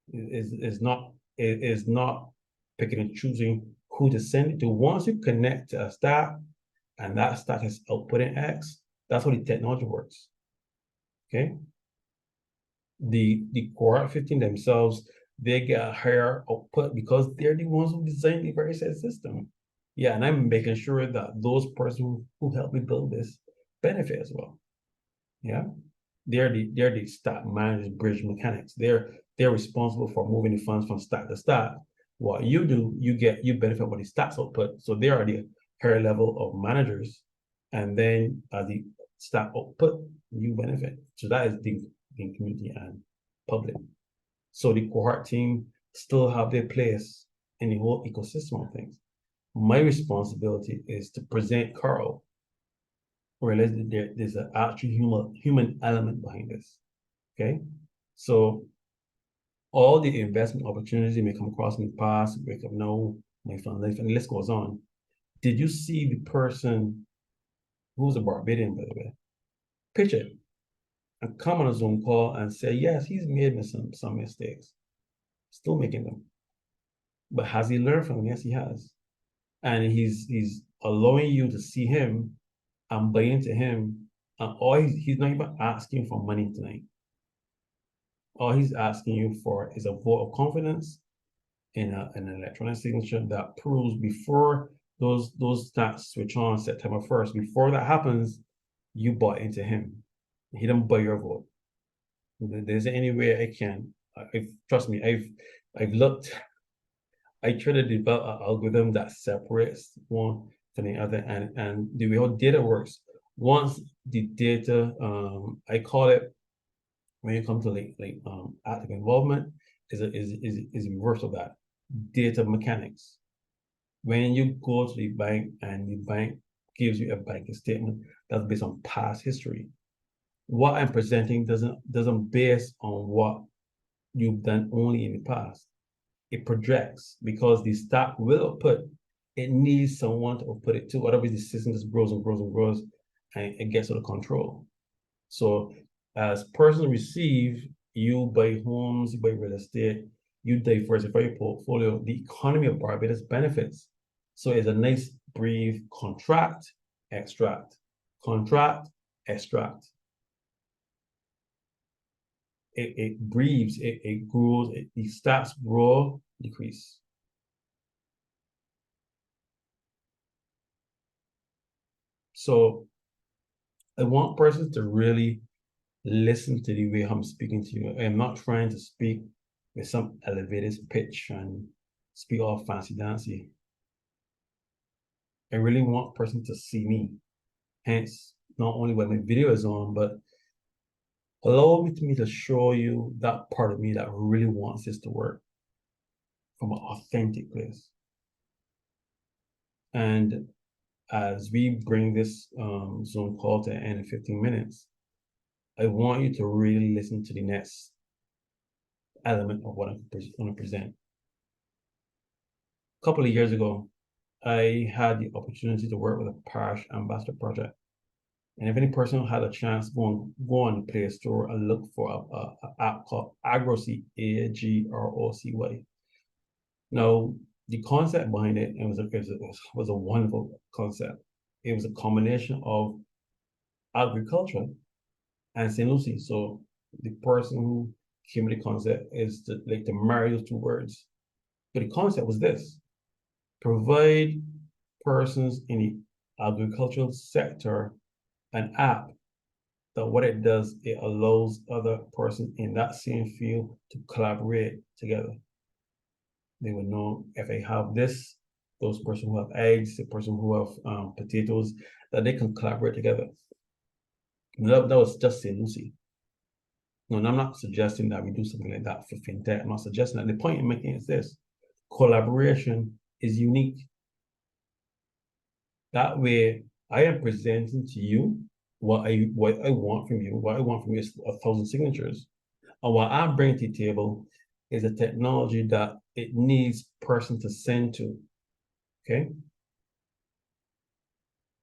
It is not picking and choosing who to send it to. Once you connect to a stack and that stack is outputting X, that's how the technology works. Okay. The Core 15 themselves, they get a higher output because they're the ones who designed the very same system. Yeah, and I'm making sure that those persons who helped me build this benefit as well. Yeah. They're the stack managers, bridge mechanics. They're responsible for moving the funds from stack to stack. What you do, you benefit when the stacks output. So they are the higher level of managers, and then the stack output, you benefit. So that is the community and public. So the cohort team still have their place in the whole ecosystem of things. My responsibility is to present Carl, realize that there's an actual human element behind this. Okay. So all the investment opportunities you may come across in the past, wake up now, my fund life, and the list goes on. Did you see the person who's a Barbadian, by the way, pitch it and come on a Zoom call and say, yes, he's made some mistakes, still making them. But has he learned from them? Yes, he has. And he's allowing you to see him and buy into him. And all he's not even asking for money tonight. All he's asking you for is a vote of confidence in an electronic signature that proves before those stats switch on September 1st, before that happens, you bought into him. He didn't buy your vote. There's any way I can. Trust me, I've looked. I try to develop an algorithm that separates one from the other, and the way how data works. Once the data, I call it, when you come to active involvement, is a reverse of that. Data mechanics. When you go to the bank and the bank gives you a banking statement that's based on past history, what I'm presenting doesn't base on what you've done only in the past. It projects because the stack will output. It needs someone to output it too. Otherwise, the system just grows and grows and grows, and it gets out of control. So as persons receive, you buy homes, you buy real estate, you diversify your portfolio, the economy of Barbados benefits. So it's a nice brief contract, extract, contract, extract. It breathes, it grows, the stats grow, decrease. So I want persons to really listen to the way I'm speaking to you. I'm not trying to speak with some elevated pitch and speak all fancy dancy. I really want person to see me. Hence, not only when my video is on, but allow me to show you that part of me that really wants this to work from an authentic place. And as we bring this Zoom call to the end in 15 minutes, I want you to really listen to the next element of what I'm going to present. A couple of years ago, I had the opportunity to work with a parish ambassador project. And if any person had a chance, go on the Play Store and look for an app called Agrocy, Agrocy. Now, the concept behind it, was a wonderful concept. It was a combination of agriculture and St. Lucie. So the person who came with the concept is to marry those two words. But the concept was this: provide persons in the agricultural sector an app that what it does, it allows other persons in that same field to collaborate together. They would know if they have this, those persons who have eggs, the person who have potatoes, that they can collaborate together. That was just St. Lucie. No, and I'm not suggesting that we do something like that for fintech. I'm not suggesting that. The point I'm making is this: collaboration is unique. That way, I am presenting to you what I want from you. What I want from you is 1,000 signatures. And what I'm bringing to the table is a technology that it needs person to send to. Okay.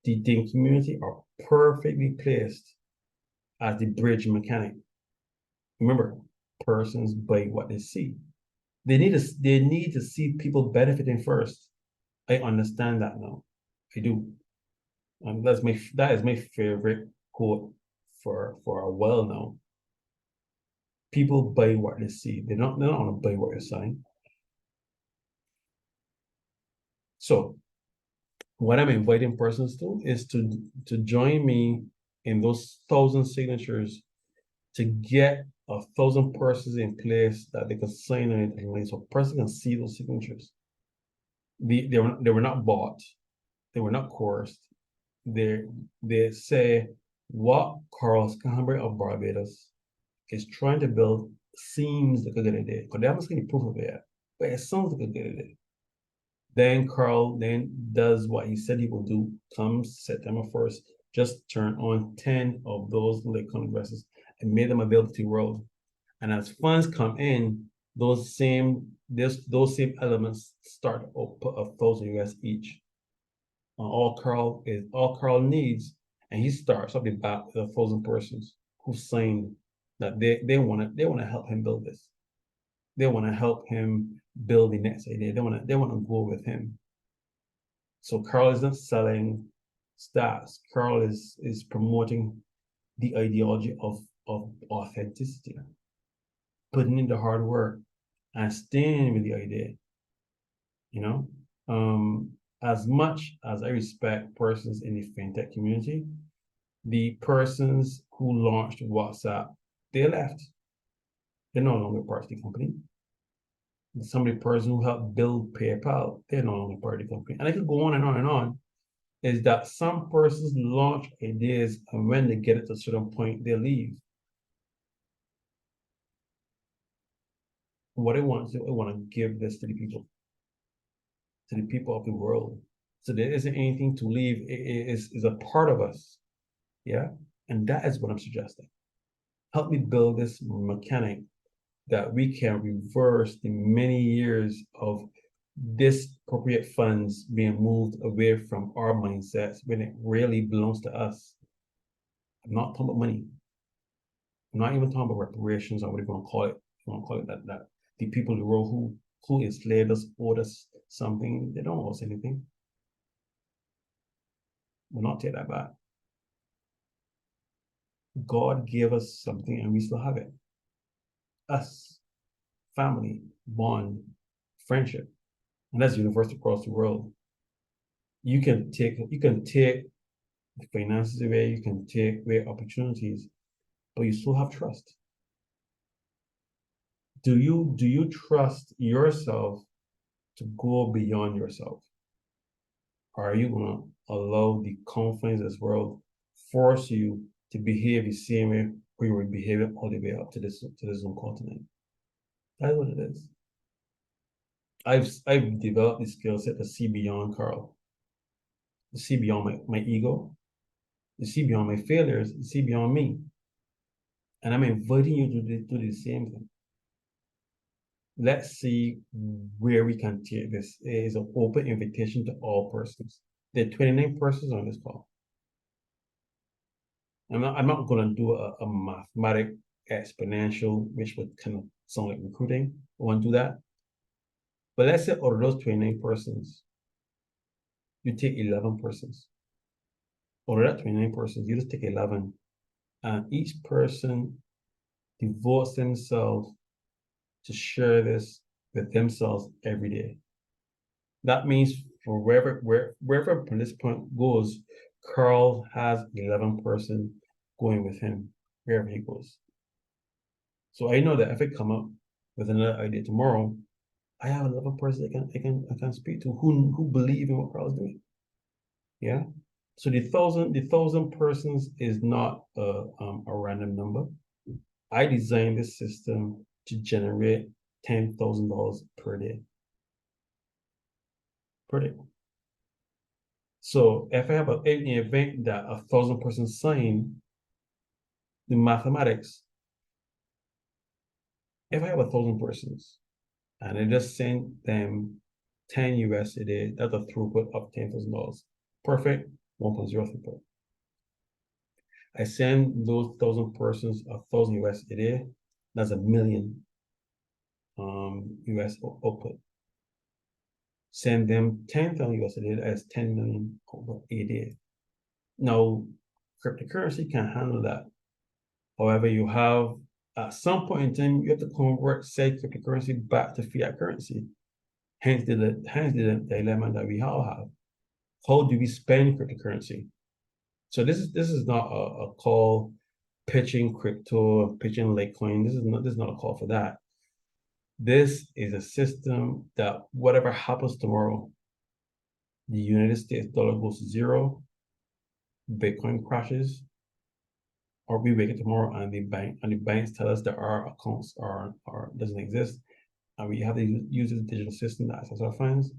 The Ding community are perfectly placed as the bridge mechanic. Remember, persons buy what they see. They need to see people benefiting first. I understand that now. I do. And that is my favorite quote for a while now. People buy what they see. They're not gonna buy what you're selling. So what I'm inviting persons to is to join me in those 1,000 signatures to get 1,000 persons in place that they can sign on it, so a person can see those signatures. They were not bought, they were not coerced. They say what Carl Scamber of Barbados is trying to build seems like a good idea, because they haven't seen any proof of it yet, but it sounds like a good idea. Then Carl then does what he said he will do. Comes September 1st, just turn on 10 of those Lakeland addresses and made them available to the world. And as funds come in, those same elements start to put 1,000 US each. All Carl needs, and he starts up the bat with 1,000 persons who signed that they want to help him build this. They want to help him build the next idea. They want to go with him. So Carl is not selling stats. Carl is promoting the ideology of authenticity, putting in the hard work and staying with the idea. You know, as much as I respect persons in the fintech community, the persons who launched WhatsApp, they left. They're no longer part of the company. Some of the persons who helped build PayPal, they're no longer part of the company. And I could go on and on and on. Is that some persons launch ideas and when they get it to a certain point, they leave. What I want to do, I want to give this to the people of the world. So there isn't anything to leave. It is a part of us. Yeah. And that is what I'm suggesting. Help me build this mechanic that we can reverse the many years of disappropriate funds being moved away from our mindsets when it really belongs to us. I'm not talking about money. I'm not even talking about reparations or what you want to call it. You want to call it that the people in the world who enslaved us, owed us something, they don't owe us anything. We'll not take that back. God gave us something and we still have it. Us, family, bond, friendship. And that's universal across the world. You can take the finances away, you can take away opportunities, but you still have trust. Do you trust yourself to go beyond yourself? Or are you gonna allow the confines of this world force you to behave the same way we were behaving all the way up to this own continent? That's what it is. I've developed the skill set to see beyond Carl, to see beyond my ego, to see beyond my failures, to see beyond me. And I'm inviting you to do the same thing. Let's see where we can take this. It is an open invitation to all persons. There are 29 persons on this call. I'm not going to do a mathematic exponential, which would kind of sound like recruiting. I won't do that. But let's say out of those 29 persons, you take 11 persons. Out of that 29 persons, you just take 11. And each person devotes themselves to share this with themselves every day. That means for wherever participant goes, Carl has 11 person going with him wherever he goes. So I know that if I come up with another idea tomorrow, I have 11 person I can speak to who believe in what Carl's doing. Yeah. So the thousand persons is not a random number. I designed this system to generate $10,000 per day. Per day. So if I have an event that 1,000 persons sign, the mathematics, if I have 1,000 persons and I just send them 10 US a day, that's a throughput of $10,000. Perfect, 1.0 throughput. I send those 1,000 persons 1,000 US a day, that's a million US output. Send them 10,000 US a day, that's 10 million output a day. Now, cryptocurrency can handle that. However, you have at some point in time, you have to convert said cryptocurrency back to fiat currency. Hence the dilemma that we all have. How do we spend cryptocurrency? So this is not a call pitching crypto, pitching Litecoin. This is not a call for that. This is a system that whatever happens tomorrow, the United States dollar goes to zero, Bitcoin crashes, or we wake up tomorrow and the banks tell us that our accounts are doesn't exist, and we have to use this digital system to access our funds.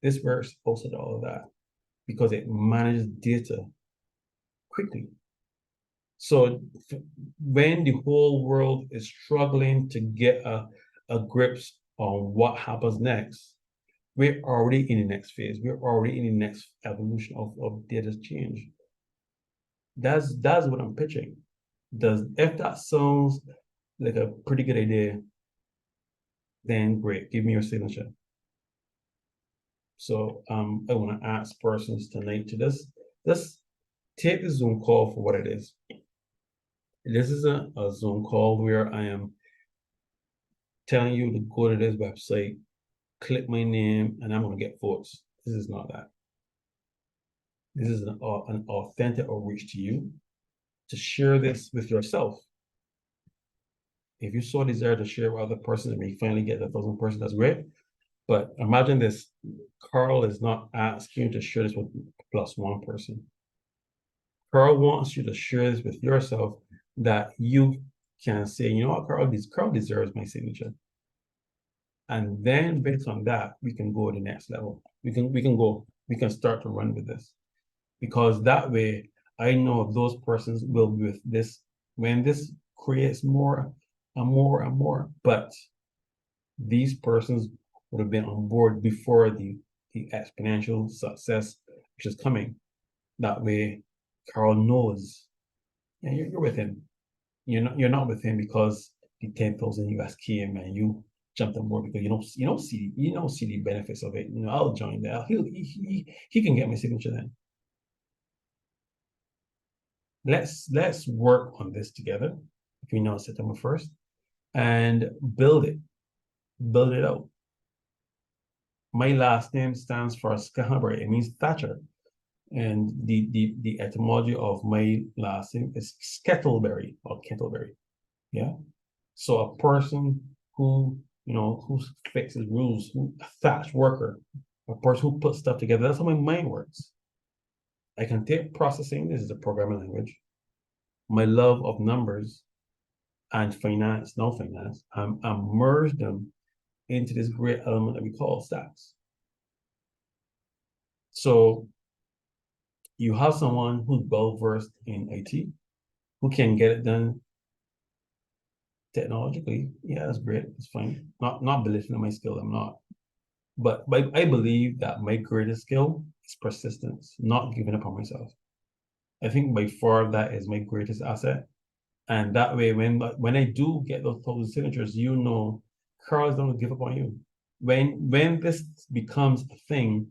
This works also to all of that because it manages data quickly. So when the whole world is struggling to get a grips on what happens next, we're already in the next phase. We're already in the next evolution of data change. That's what I'm pitching. If that sounds like a pretty good idea, then great, give me your signature. So I want to ask persons tonight to just take the Zoom call for what it is. This is a Zoom call where I am telling you to go to this website, click my name, and I'm gonna get votes. This is not that. This is an authentic outreach to you to share this with yourself. If you so desire to share with other persons and we finally get 1,000 persons, that's great. But imagine this, Carl is not asking you to share this with plus one person. Carl wants you to share this with yourself that you can say, you know what, Carl deserves my signature. And then based on that, we can go to the next level. We can start to run with this. Because that way, I know those persons will be with this when this creates more and more and more. But these persons would have been on board before the exponential success which is coming. That way, Carl knows, yeah, you're with him. You're not with him because the 10,000 US came and you jumped on board because you don't see the benefits of it. I'll join that. He can get my signature then. Let's work on this together between now and September 1st and build it out. My last name stands for Scanberry. It means Thatcher. And the etymology of my last name is Skettleberry or Kettleberry. Yeah. So a person who fixes rules, a thatch worker, a person who puts stuff together. That's how my mind works. I can take processing, this is a programming language, my love of numbers and finance, I'm merge them into this great element that we call stacks. So you have someone who's well-versed in IT, who can get it done technologically. Yeah, that's great. It's fine. Not belittling my skill. I'm not. But I believe that my greatest skill is persistence, not giving up on myself. I think by far that is my greatest asset. And that way, when I do get those 1,000 signatures, Carl's not gonna give up on you. When this becomes a thing,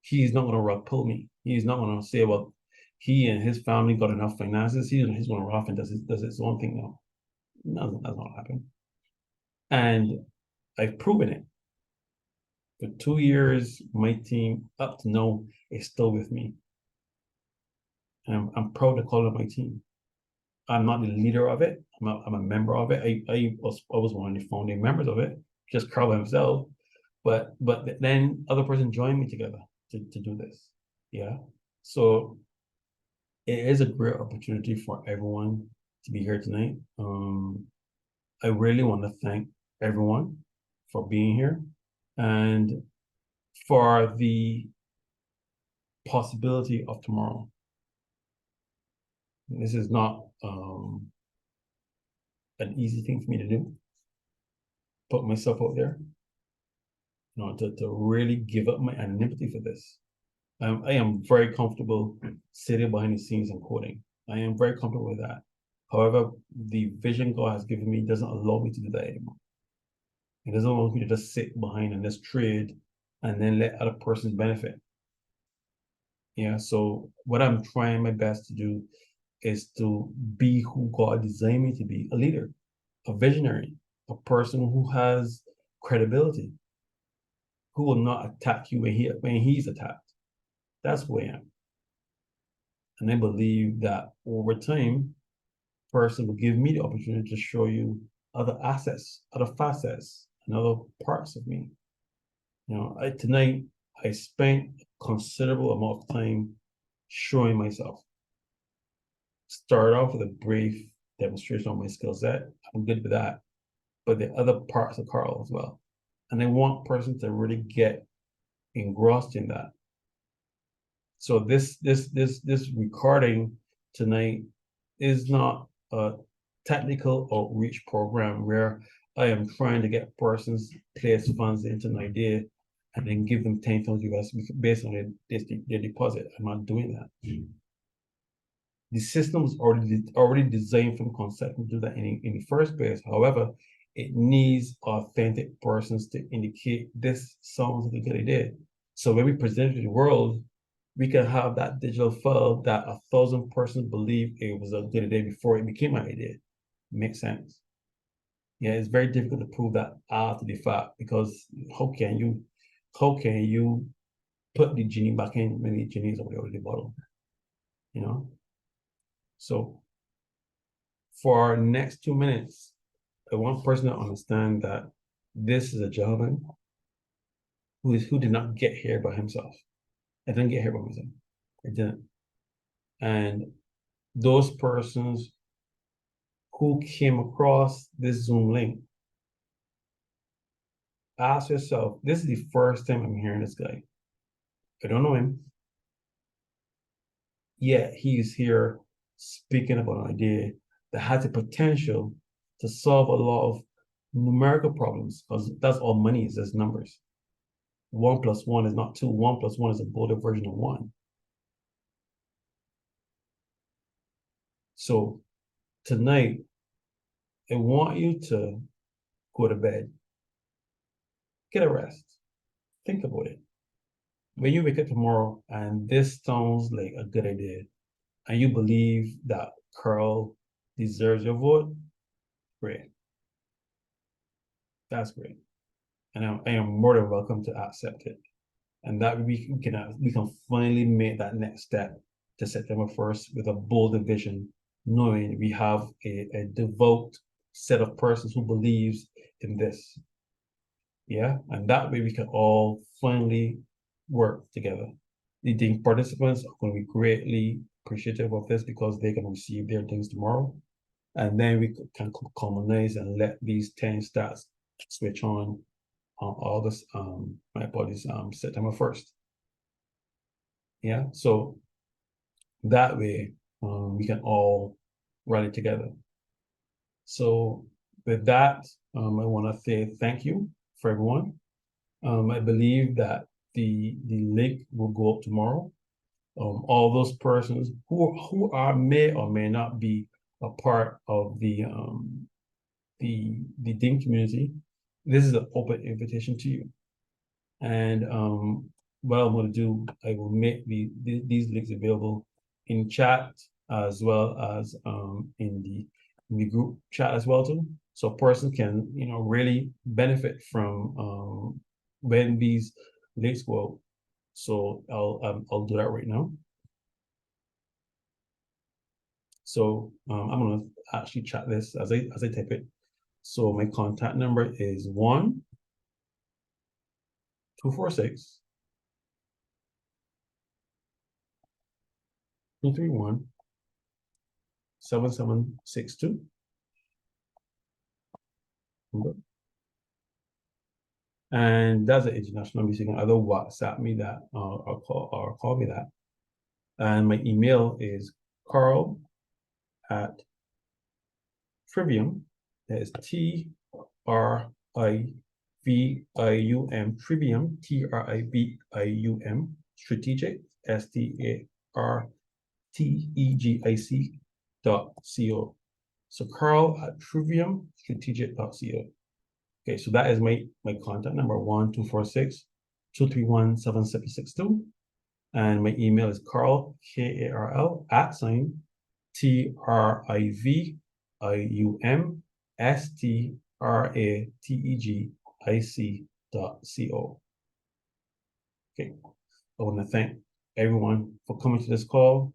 he's not gonna rug pull me. He's not gonna say, well, he and his family got enough finances. He's gonna run off and does his own thing now. No, that's not happen. And I've proven it. For 2 years, my team up to now is still with me. And I'm proud to call it my team. I'm not the leader of it. I'm a member of it. I was one of the founding members of it, just Carl himself. But then other person joined me together to do this. Yeah. So it is a great opportunity for everyone to be here tonight. I really want to thank everyone for being here and for the possibility of tomorrow. This is not an easy thing for me to do. Put myself out there, to really give up my anonymity for this. I am very comfortable sitting behind the scenes and coding. I am very comfortable with that. However, the vision God has given me doesn't allow me to do that anymore. It doesn't allow me to just sit behind and just trade and then let other persons benefit. Yeah, so what I'm trying my best to do is to be who God designed me to be, a leader, a visionary, a person who has credibility, who will not attack you when he's attacked. That's who I am. And I believe that over time, person will give me the opportunity to show you other assets, other facets, and other parts of me. Tonight I spent a considerable amount of time showing myself. Started off with a brief demonstration of my skill set. I'm good with that. But the other parts of Carl as well. And I want person to really get engrossed in that. So this recording tonight is not a technical outreach program where I am trying to get persons place funds into an idea and then give them $10,000 based on their deposit. I'm not doing that. The system is already designed from concept to do that in the first place. However, it needs authentic persons to indicate this sounds like a good idea. So when we present it to the world, we can have that digital file that 1,000 persons believe it was a good idea before it became an idea. Makes sense. Yeah, it's very difficult to prove that after the fact, because how can you put the genie back in when the genie is already bottled? So for our next 2 minutes, I want person to understand that this is a gentleman who did not get here by himself. I didn't get here by myself. I didn't. And those persons who came across this Zoom link, ask yourself, this is the first time I'm hearing this guy. I don't know him. Yet he is here speaking about an idea that has the potential to solve a lot of numerical problems, because that's all money is numbers. 1 + 1 is not 2. 1 + 1 is a bolder version of 1. So tonight, I want you to go to bed, get a rest, think about it. When you wake up tomorrow and this sounds like a good idea, and you believe that Carl deserves your vote, great. That's great. And I am more than welcome to accept it. And that we can finally make that next step to September 1st with a bolder vision, knowing we have a devout set of persons who believes in this. Yeah, and that way we can all finally work together. The participants are going to be greatly appreciative of this because they can receive their things tomorrow. And then we can culminate and let these 10 stats switch on August, my apologies, September 1st. Yeah, so that way we can all rally together. So with that, I want to say thank you for everyone. I believe that the link will go up tomorrow. All those persons who may or may not be a part of the DIN community, this is an open invitation to you. And what I'm going to do, I will make these links available in chat as well as in the group chat as well too, so a person can really benefit from when these links go out. So I'll do that right now. So I'm gonna actually chat this as I type it. So my contact number is 1-246 231 7762. number. And that's an international number. So you can either WhatsApp me that or call me that. And my email is Carl at Trivium. That is TRIVIUM, Trivium, TRIVIUM, strategic, STARTEGIC.co. So Carl at triviumstrategic.co. Okay, so that is my contact number, 1-246-231-7762. And my email is Carl, KARL, @TRIVIUM, Okay, I want to thank everyone for coming to this call.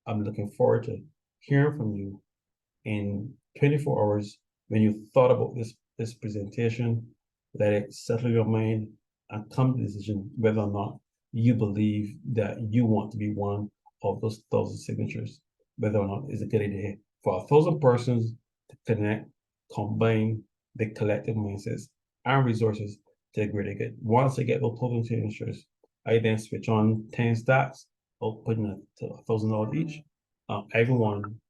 I'm looking forward to hearing from you in 24 hours when you thought about this presentation. Let it settle your mind and come to the decision whether or not you believe that you want to be one of those 1,000 signatures, whether or not it's a good idea for 1,000 persons to connect, combine the collective mindsets and resources to a greater good. Once I get those 1,000 signatures, I then switch on 10 stacks, putting it to $1,000 each. Everyone,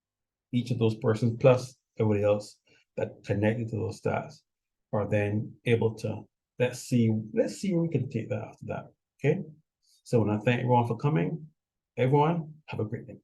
each of those persons plus everybody else that connected to those stacks are then able to let's see where we can take that after that. Okay. So when I thank everyone for coming, everyone have a great day.